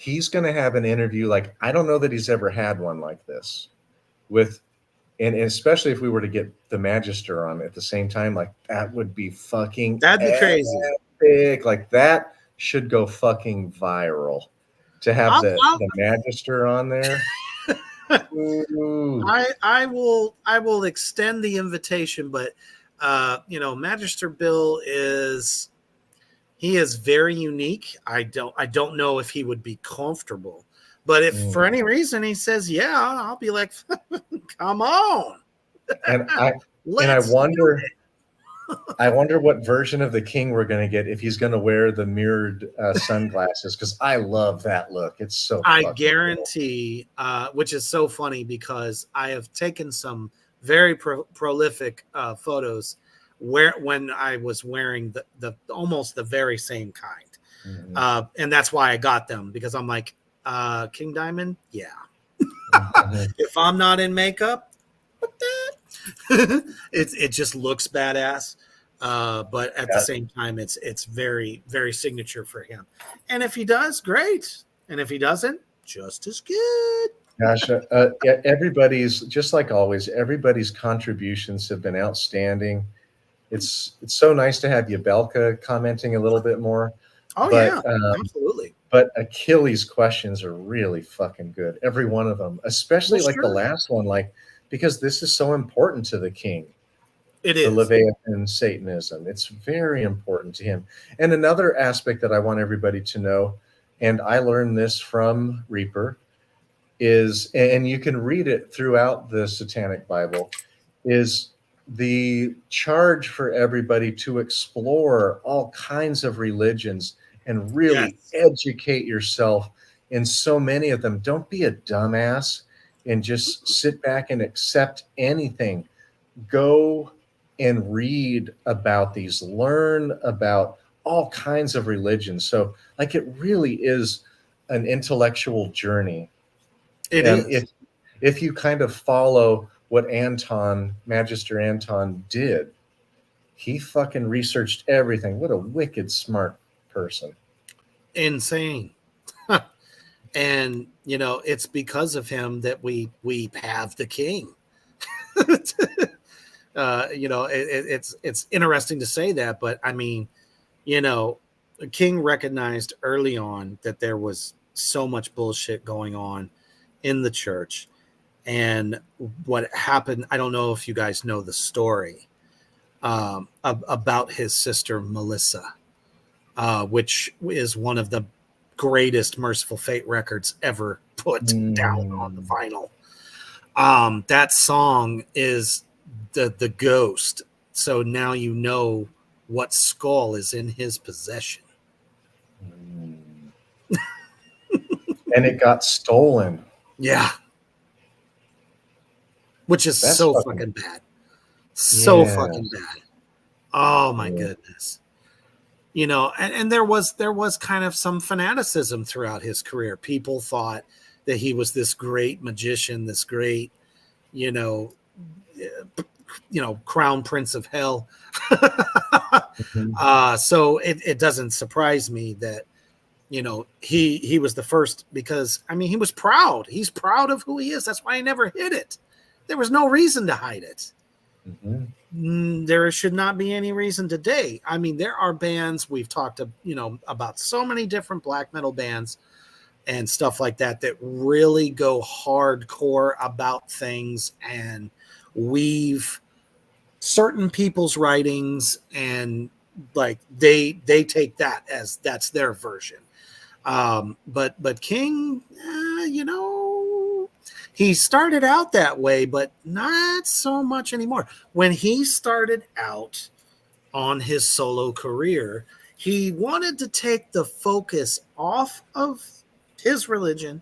he's going to have an interview like I don't know that he's ever had one like this with, and especially if we were to get the Magister on at the same time, like that would be fucking That'd be crazy. epic. Like that should go fucking viral to have the Magister on there. Ooh. I will extend the invitation, but Magister Bill is very unique. I don't know if he would be comfortable, but if for any reason he says yeah, I'll be like, come on. And I wonder what version of the king we're going to get if he's going to wear the mirrored sunglasses, because I love that look. It's so I guarantee, which is so funny because I have taken some very prolific photos when I was wearing the almost the very same kind. And that's why I got them, because I'm like, King Diamond, yeah. If I'm not in makeup, what that? it just looks badass. But at the same time, it's very, very signature for him. And if he does, great. And if he doesn't, just as good. Gosh, everybody's, just like always, everybody's contributions have been outstanding. It's so nice to have Yabelka commenting a little bit more. Oh, yeah, absolutely. But Achilles' questions are really fucking good. Every one of them, especially the last one, because this is so important to the king. It is. The Leviathan Satanism. It's very important to him. And another aspect that I want everybody to know, and I learned this from Reaper, is, and you can read it throughout the Satanic Bible, is the charge for everybody to explore all kinds of religions and really educate yourself in so many of them. Don't be a dumbass and just sit back and accept anything. Go and read about these, learn about all kinds of religions. So it really is an intellectual journey. It is. If you kind of follow what Magister Anton did, he fucking researched everything. What a wicked smart person. Insane. And it's because of him that we have the king. It's interesting to say that, but I mean, the king recognized early on that there was so much bullshit going on in the church. And what happened, I don't know if you guys know the story about his sister Melissa, which is one of the greatest Merciful Fate records ever put down on the vinyl. That song is the ghost. So now you know what skull is in his possession. And it got stolen. Yeah. Which is so fucking bad. So fucking bad. Oh my goodness. And there was kind of some fanaticism throughout his career. People thought that he was this great magician, this great, crown prince of hell. So it doesn't surprise me that, he was the first, because he was proud. He's proud of who he is. That's why he never hid it. There was no reason to hide it. There should not be any reason today. There are bands, we've talked about so many different black metal bands and stuff like that really go hardcore about things and weave certain people's writings, and they take that as that's their version. But King, he started out that way, but not so much anymore. When he started out on his solo career, he wanted to take the focus off of his religion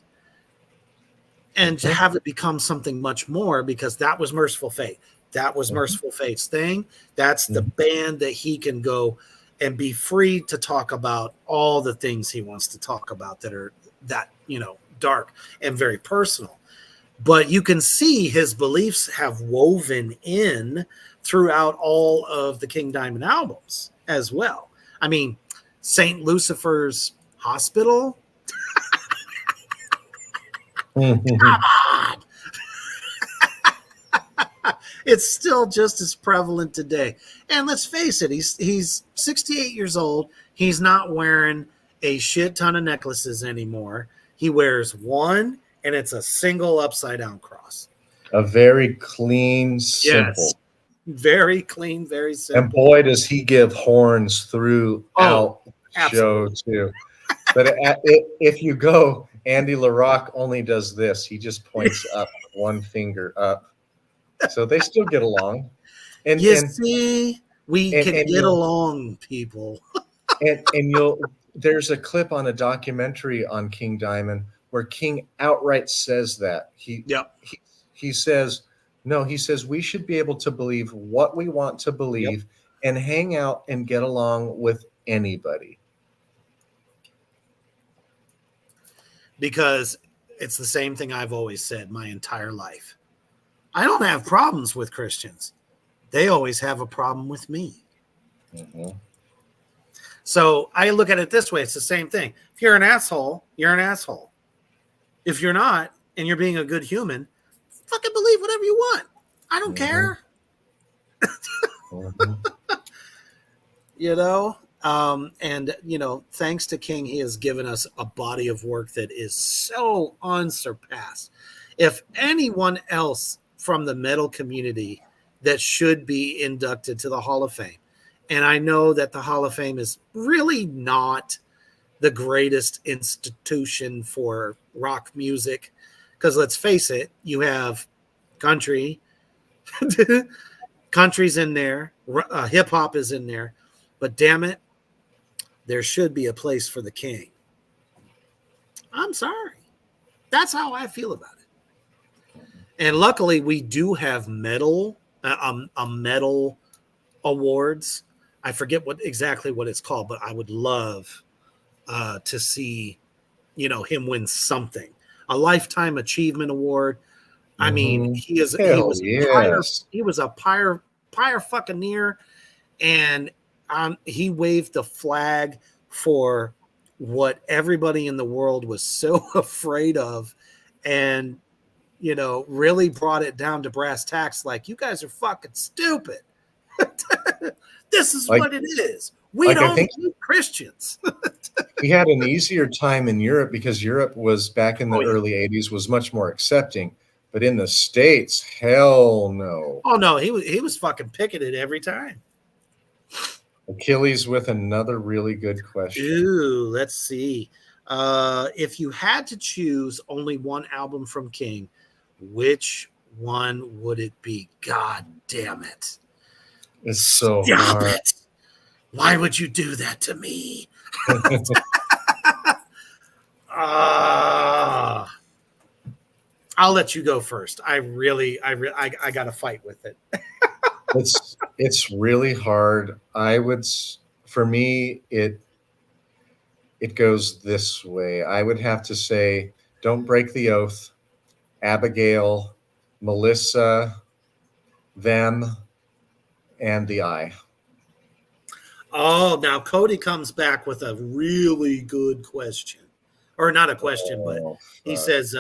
and to have it become something much more, because that was Merciful Fate. That was Merciful Fate's thing. That's the band that he can go and be free to talk about all the things he wants to talk about that are dark and very personal. But you can see his beliefs have woven in throughout all of the King Diamond albums as well. Saint Lucifer's Hospital Come on. It's still just as prevalent today. And let's face it, he's 68 years old. He's not wearing a shit ton of necklaces anymore. He wears one, and it's a single upside down cross. A very clean, simple. Yes. Very clean, very simple. And boy, does he give horns throughout the show too. But if you go, Andy LaRock only does this. He just points up, one finger up. So they still get along. And see, we can get along, people. and there's a clip on a documentary on King Diamond where King outright says that. He says, no, he says we should be able to believe what we want to believe and hang out and get along with anybody. Because it's the same thing I've always said my entire life. I don't have problems with Christians. They always have a problem with me. Mm-hmm. So I look at it this way. It's the same thing. If you're an asshole, you're an asshole. If you're not, and you're being a good human, fucking believe whatever you want. I don't care. You know? And, you know, thanks to King, he has given us a body of work that is so unsurpassed. If anyone else from the metal community that should be inducted to the Hall of Fame, and I know that the Hall of Fame is really not the greatest institution for rock music, because let's face it, you have country's in there, hip hop is in there, but damn it, there should be a place for the King. I'm sorry. That's how I feel about it. And luckily, we do have metal awards. I forget exactly what it's called, but I would love to see, you know, him win something. A Lifetime Achievement Award. I mean, he was a pyre fucking-eer, and he waved the flag for what everybody in the world was so afraid of, and, you know, really brought it down to brass tacks. Like, you guys are fucking stupid. This is what it is. We don't need Christians. He had an easier time in Europe because Europe was, back in the early 80s, was much more accepting. But in the States, hell no. Oh, no, he was fucking picketed every time. Achilles with another really good question. Ooh, let's see. If you had to choose only one album from King, which one would it be? God damn it. It's so hard. It. Why would you do that to me? I'll let you go first. I got to fight with it. It's really hard. For me, it goes this way. I would have to say, Don't Break the Oath, Abigail, Melissa, Them, and The Eye. Oh, now Cody comes back with a really good question. Or not a question, but he says,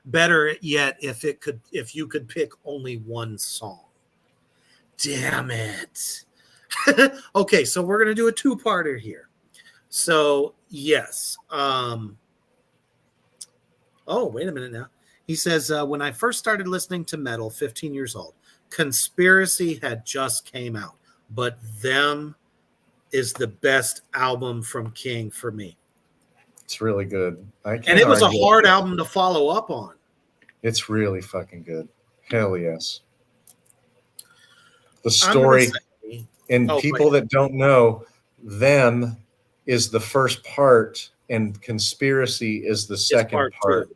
better yet, if you could pick only one song. Damn it. Okay, so we're going to do a two-parter here. So, yes. Oh, wait a minute now. He says, when I first started listening to metal, 15 years old, Conspiracy had just came out, but Them is the best album from King for me. It's really good. And it was a hard album to follow up on. It's really fucking good. Hell yes. The story, people that don't know, Them is the first part and Conspiracy is the second part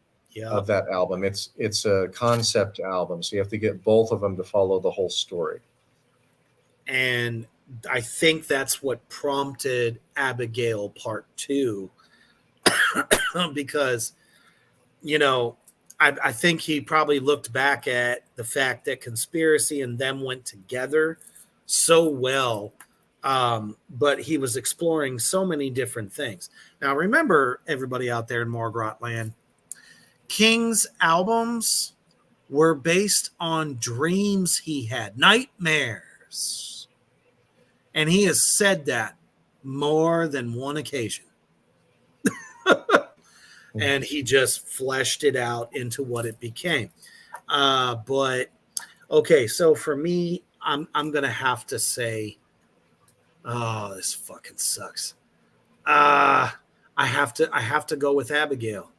of that album. It's a concept album, so you have to get both of them to follow the whole story. And I think that's what prompted Abigail Part 2, because, you know, I think he probably looked back at the fact that Conspiracy and Them went together so well, but he was exploring so many different things. Now, remember, everybody out there in Morgrot land, King's albums were based on dreams he had, nightmares. And he has said that more than one occasion. And he just fleshed it out into what it became. But okay, so for me, I'm gonna have to say, oh, this fucking sucks. I have to go with Abigail.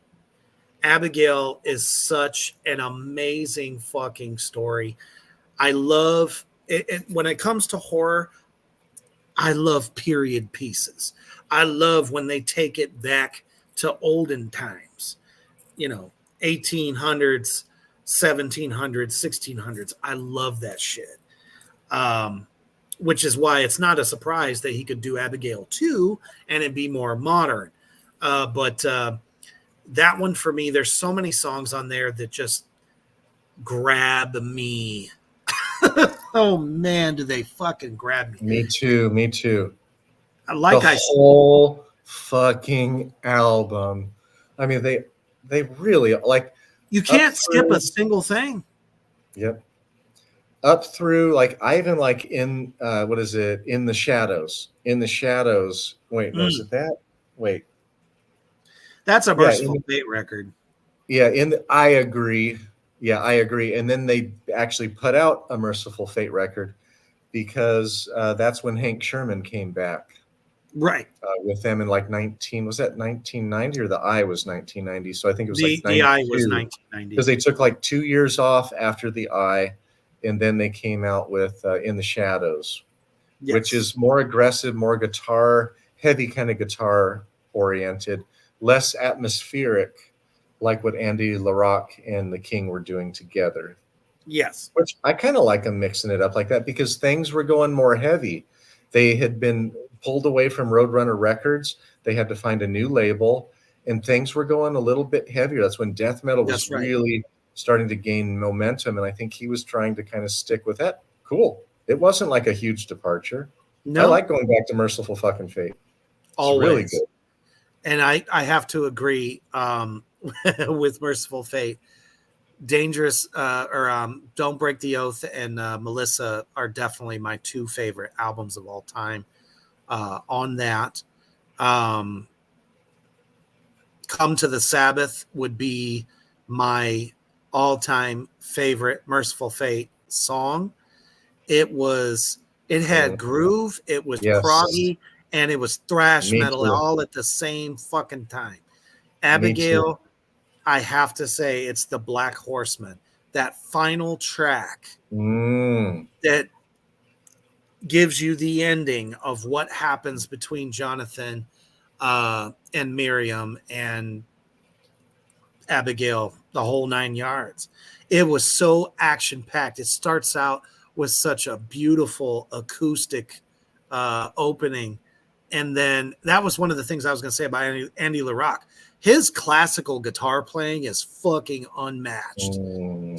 Abigail is such an amazing fucking story. I love it. When it comes to horror, I love period pieces. I love when they take it back to olden times, 1800s, 1700s, 1600s. I love that shit. Which is why it's not a surprise that he could do Abigail 2 and it'd be more modern. But that one for me, there's so many songs on there that just grab me. Oh man, do they fucking grab me? Me too. Like the whole fucking album. I mean, they really like. You can't skip a single thing. Yep. Up through like I even like in what is it? In the Shadows. In the Shadows. Wait, no, is it that? Wait. That's a Merciful Fate record. Yeah, I agree. Yeah, I agree. And then they actually put out a Merciful Fate record because that's when Hank Sherman came back. Right. With them in like 1990 or the Eye was 1990. So I think it was the Eye was 1990. Because they took like 2 years off after the Eye, and then they came out with In the Shadows, yes, which is more aggressive, more guitar, heavy kind of guitar oriented, less atmospheric, like what Andy LaRocque and the King were doing together. Yes. Which I kind of like them mixing it up like that because things were going more heavy. They had been pulled away from Roadrunner Records. They had to find a new label, and things were going a little bit heavier. That's when death metal was really starting to gain momentum, and I think he was trying to kind of stick with that. Cool. It wasn't like a huge departure. No. I like going back to Merciful fucking Fate. It's always really good. And I have to agree with Merciful Fate. Dangerous Don't Break the Oath and Melissa are definitely my two favorite albums of all time. On that, Come to the Sabbath would be my all-time favorite Merciful Fate song. It had groove, it was proggy, and it was thrash metal all at the same fucking time. Abigail, I have to say, it's the Black Horseman. That final track that gives you the ending of what happens between Jonathan and Miriam and Abigail, the whole 9 yards. It was so action-packed. It starts out with such a beautiful acoustic opening. And then that was one of the things I was going to say about Andy LaRocque. His classical guitar playing is fucking unmatched.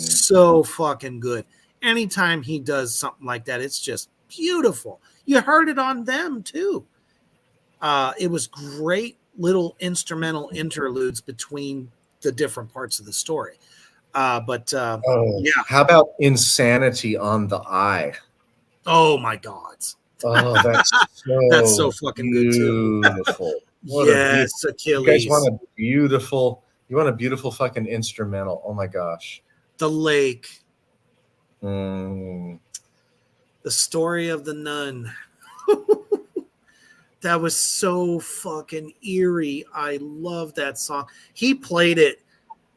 So fucking good. Anytime he does something like that, it's just beautiful. You heard it on them too. It was great little instrumental interludes between the different parts of the story. Yeah. How about Insanity on the Eye? Oh my God. Oh, that's so fucking beautiful. Good too. Yes, You Achilles. guys want a beautiful fucking instrumental. Oh my gosh. The Lake. The Story of the Nun. That was so fucking eerie. I love that song. He played it.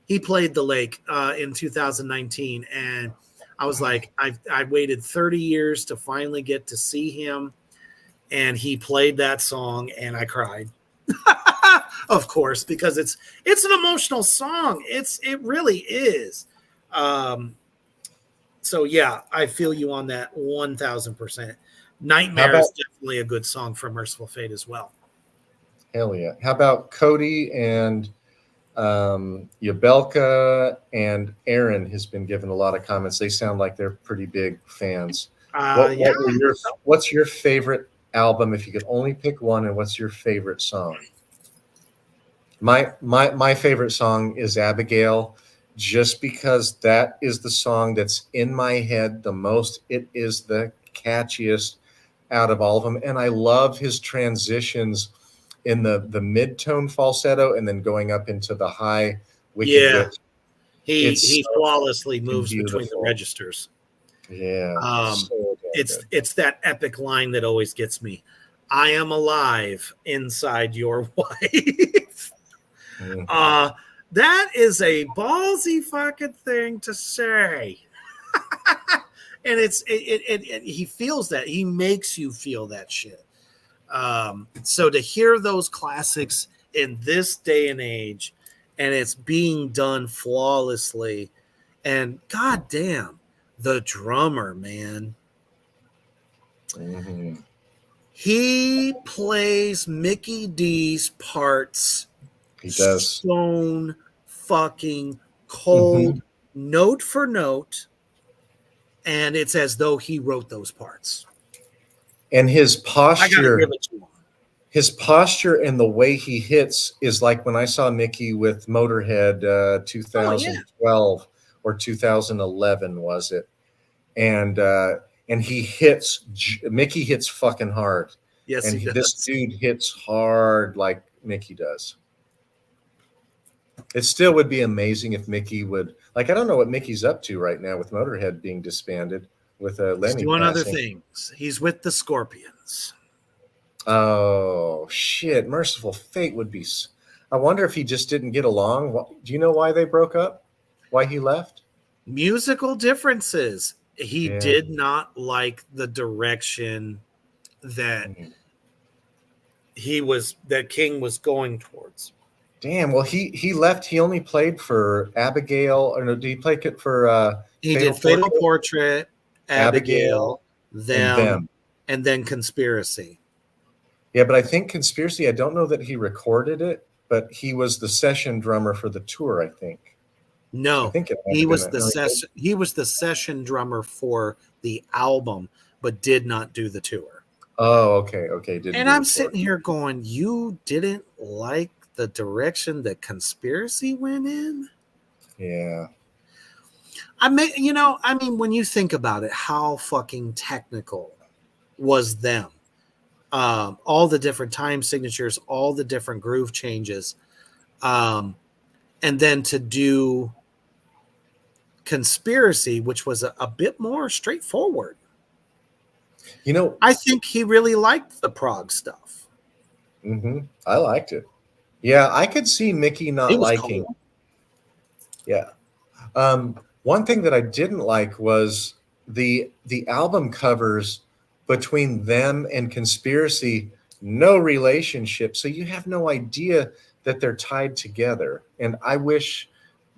He played The Lake in 2019, and I was like, I waited 30 years to finally get to see him, and he played that song, and I cried. Of course, because it's an emotional song. It really is. So yeah, I feel you on that 1,000%. Nightmare is definitely a good song for Merciful Fate as well. Hell yeah. How about Cody and Yabelka and Aaron has been given a lot of comments. They sound like they're pretty big fans. What's your favorite album if you could only pick one, and what's your favorite song? My favorite song is Abigail, just because that is the song that's in my head the most. It is the catchiest out of all of them, and I love his transitions in the mid-tone falsetto and then going up into the high wicked Yeah, witch. It's he so flawlessly fucking moves between the beautiful. registers. Yeah, Um, so damn good. it's that epic line that always gets me. I am alive inside your wife. Mhm. uh, that is a ballsy fucking thing to say. And he feels that. He makes you feel that shit. So to hear those classics in this day and age, and it's being done flawlessly, and goddamn, the drummer, man, Mhm. he plays Mickey D's parts He does. stone fucking Mhm. cold, note for note, and it's as though he wrote those parts. And I gotta give it to him. his posture and the way he hits is like when I saw Mickey with Motorhead, Oh yeah, 2012 or 2011, was it? And he hits Mickey hits fucking hard, yes and he this does. dude hits hard like Mickey does. It still would be amazing if Mickey would, like, I don't know what Mickey's up to right now with Motorhead being disbanded with He's Lemmy doing other passing. things. He's with the Scorpions. Oh shit! Merciful Fate would be. I wonder if he just didn't get along. Do you know why they broke up? Why he left? Musical differences. He Yeah. did not like the direction that Mhm. that King was going towards. Damn. Well, he left. He only played for Abigail, or no? Did he play it for He Fatal did Fatal Portrait? Portrait, Abigail Abigail, and them, them. and then Conspiracy. Yeah, but I think Conspiracy. I don't know that he recorded it, but he was the session drummer for the tour. I think. I No, think it might he have been was that. the No, he was the session drummer for the album, but did not do the tour. oh, okay, okay. Didn't And do I'm the tour. sitting here going, you didn't like the direction that Conspiracy went in? Yeah. I mean, when you think about it, how fucking technical was them? All the different time signatures, all the different groove changes, and then to do Conspiracy, which was a bit more straightforward. You know, I think he really liked the prog stuff. I liked it. Yeah, I could see Mickey It not was liking. cool. Yeah. One thing that I didn't like was the album covers between them and Conspiracy, no relationship. So you have no idea that they're tied together. And I wish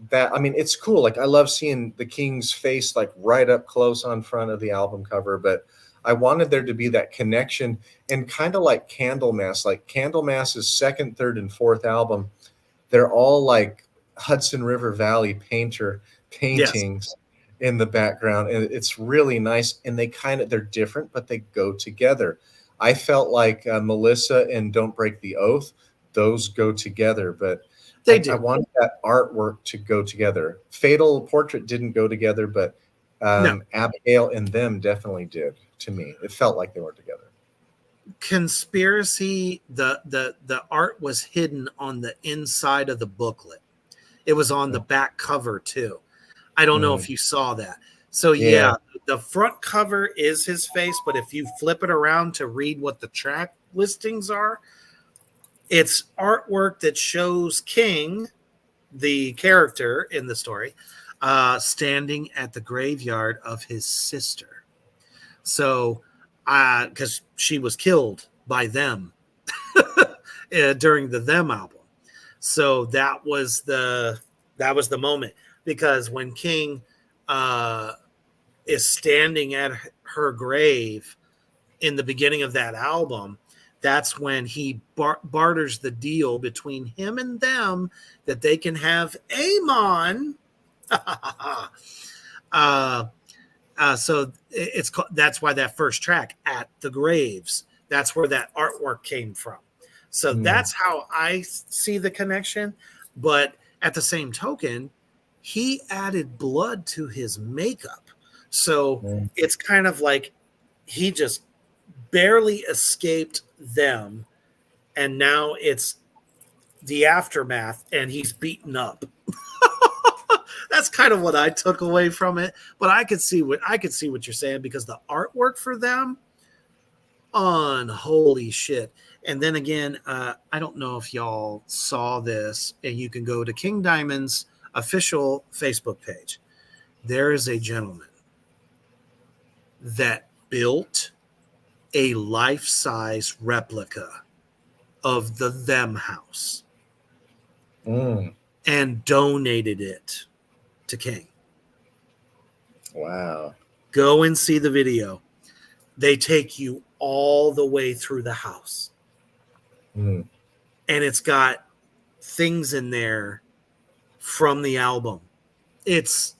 that, I mean, it's cool. Like, I love seeing the King's face like right up close on front of the album cover, but I wanted there to be that connection, and kind of like Candlemass. Like Candlemass's second, third, and fourth album, they're all like Hudson River Valley Yes, paintings in the background, and it's really nice. And they're different, but they go together. I felt like Melissa and Don't Break the Oath, those go together, but they I do. wanted that artwork to go together. Fatal Portrait didn't go together, but No, Abigail and them definitely did. To me, it felt like they were together. Conspiracy, the art was hidden on the inside of the booklet. It was on the back cover too. I don't know if you saw that. So yeah, the front cover is his face, but if you flip it around to read what the track listings are, it's artwork that shows King, the character in the story, standing at the graveyard of his sister. So, because she was killed by them during the Them album, so that was the moment, because when King is standing at her grave in the beginning of that album, that's when he barters the deal between him and them that they can have Amon. So that's why that first track, At the Graves, that's where that artwork came from. So that's how I see the connection. But at the same token, he added blood to his makeup. So it's kind of like he just barely escaped them. And now it's the aftermath and he's beaten up. That's kind of what I took away from it. But I could see what you're saying, because the artwork for them, holy shit. And then again, I don't know if y'all saw this, and you can go to King Diamond's official Facebook page. There is a gentleman that built a life-size replica of the Them house and donated it to King. Wow. Go and see the video. They take you all the way through the house. And it's got things in there from the album. It's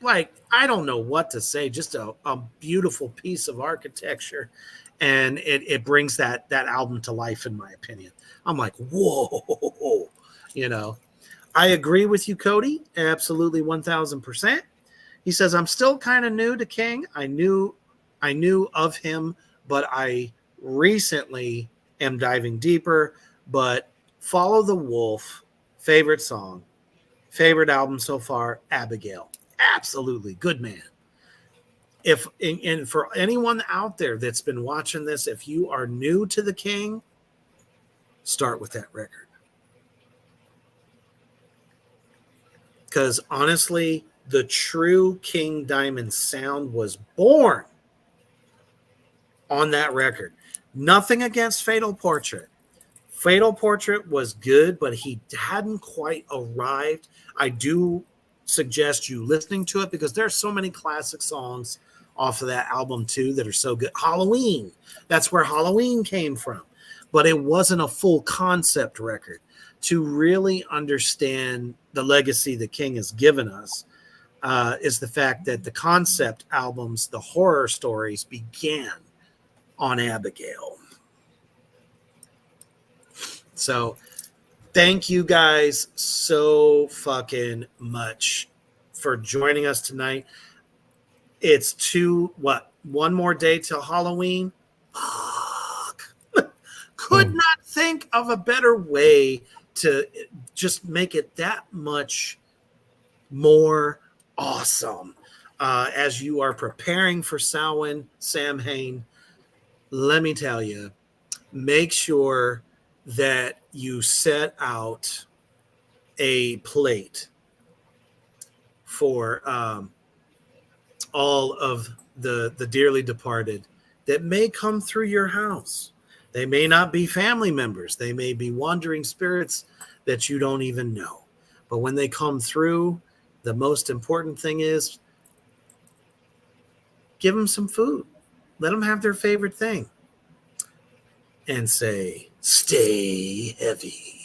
like, I don't know what to say, just a beautiful piece of architecture. And it brings that album to life, in my opinion. I'm like, whoa, I agree with you, Cody. Absolutely 1000%. He says, I'm still kind of new to King. I knew of him, but I recently am diving deeper. But Follow the Wolf, favorite song, favorite album so far, Abigail. Absolutely. Good man. And for anyone out there that's been watching this, if you are new to the King, start with that record. Because honestly, the true King Diamond sound was born on that record. Nothing against Fatal Portrait. Fatal Portrait was good, but he hadn't quite arrived. I do suggest you listening to it, because there's so many classic songs off of that album too that are so good. Halloween, that's where Halloween came from, but it wasn't a full concept record. To really understand the legacy the King has given us is the fact that the concept albums, the horror stories, began on Abigail. So thank you guys so fucking much for joining us tonight. It's one more day till Halloween. Fuck. Could not think of a better way to just make it that much more awesome. As you are preparing for Samhain, let me tell you, make sure that you set out a plate for all of the dearly departed that may come through your house. They may not be family members. They may be wandering spirits that you don't even know. But when they come through, the most important thing is give them some food. Let them have their favorite thing. And say, stay heavy.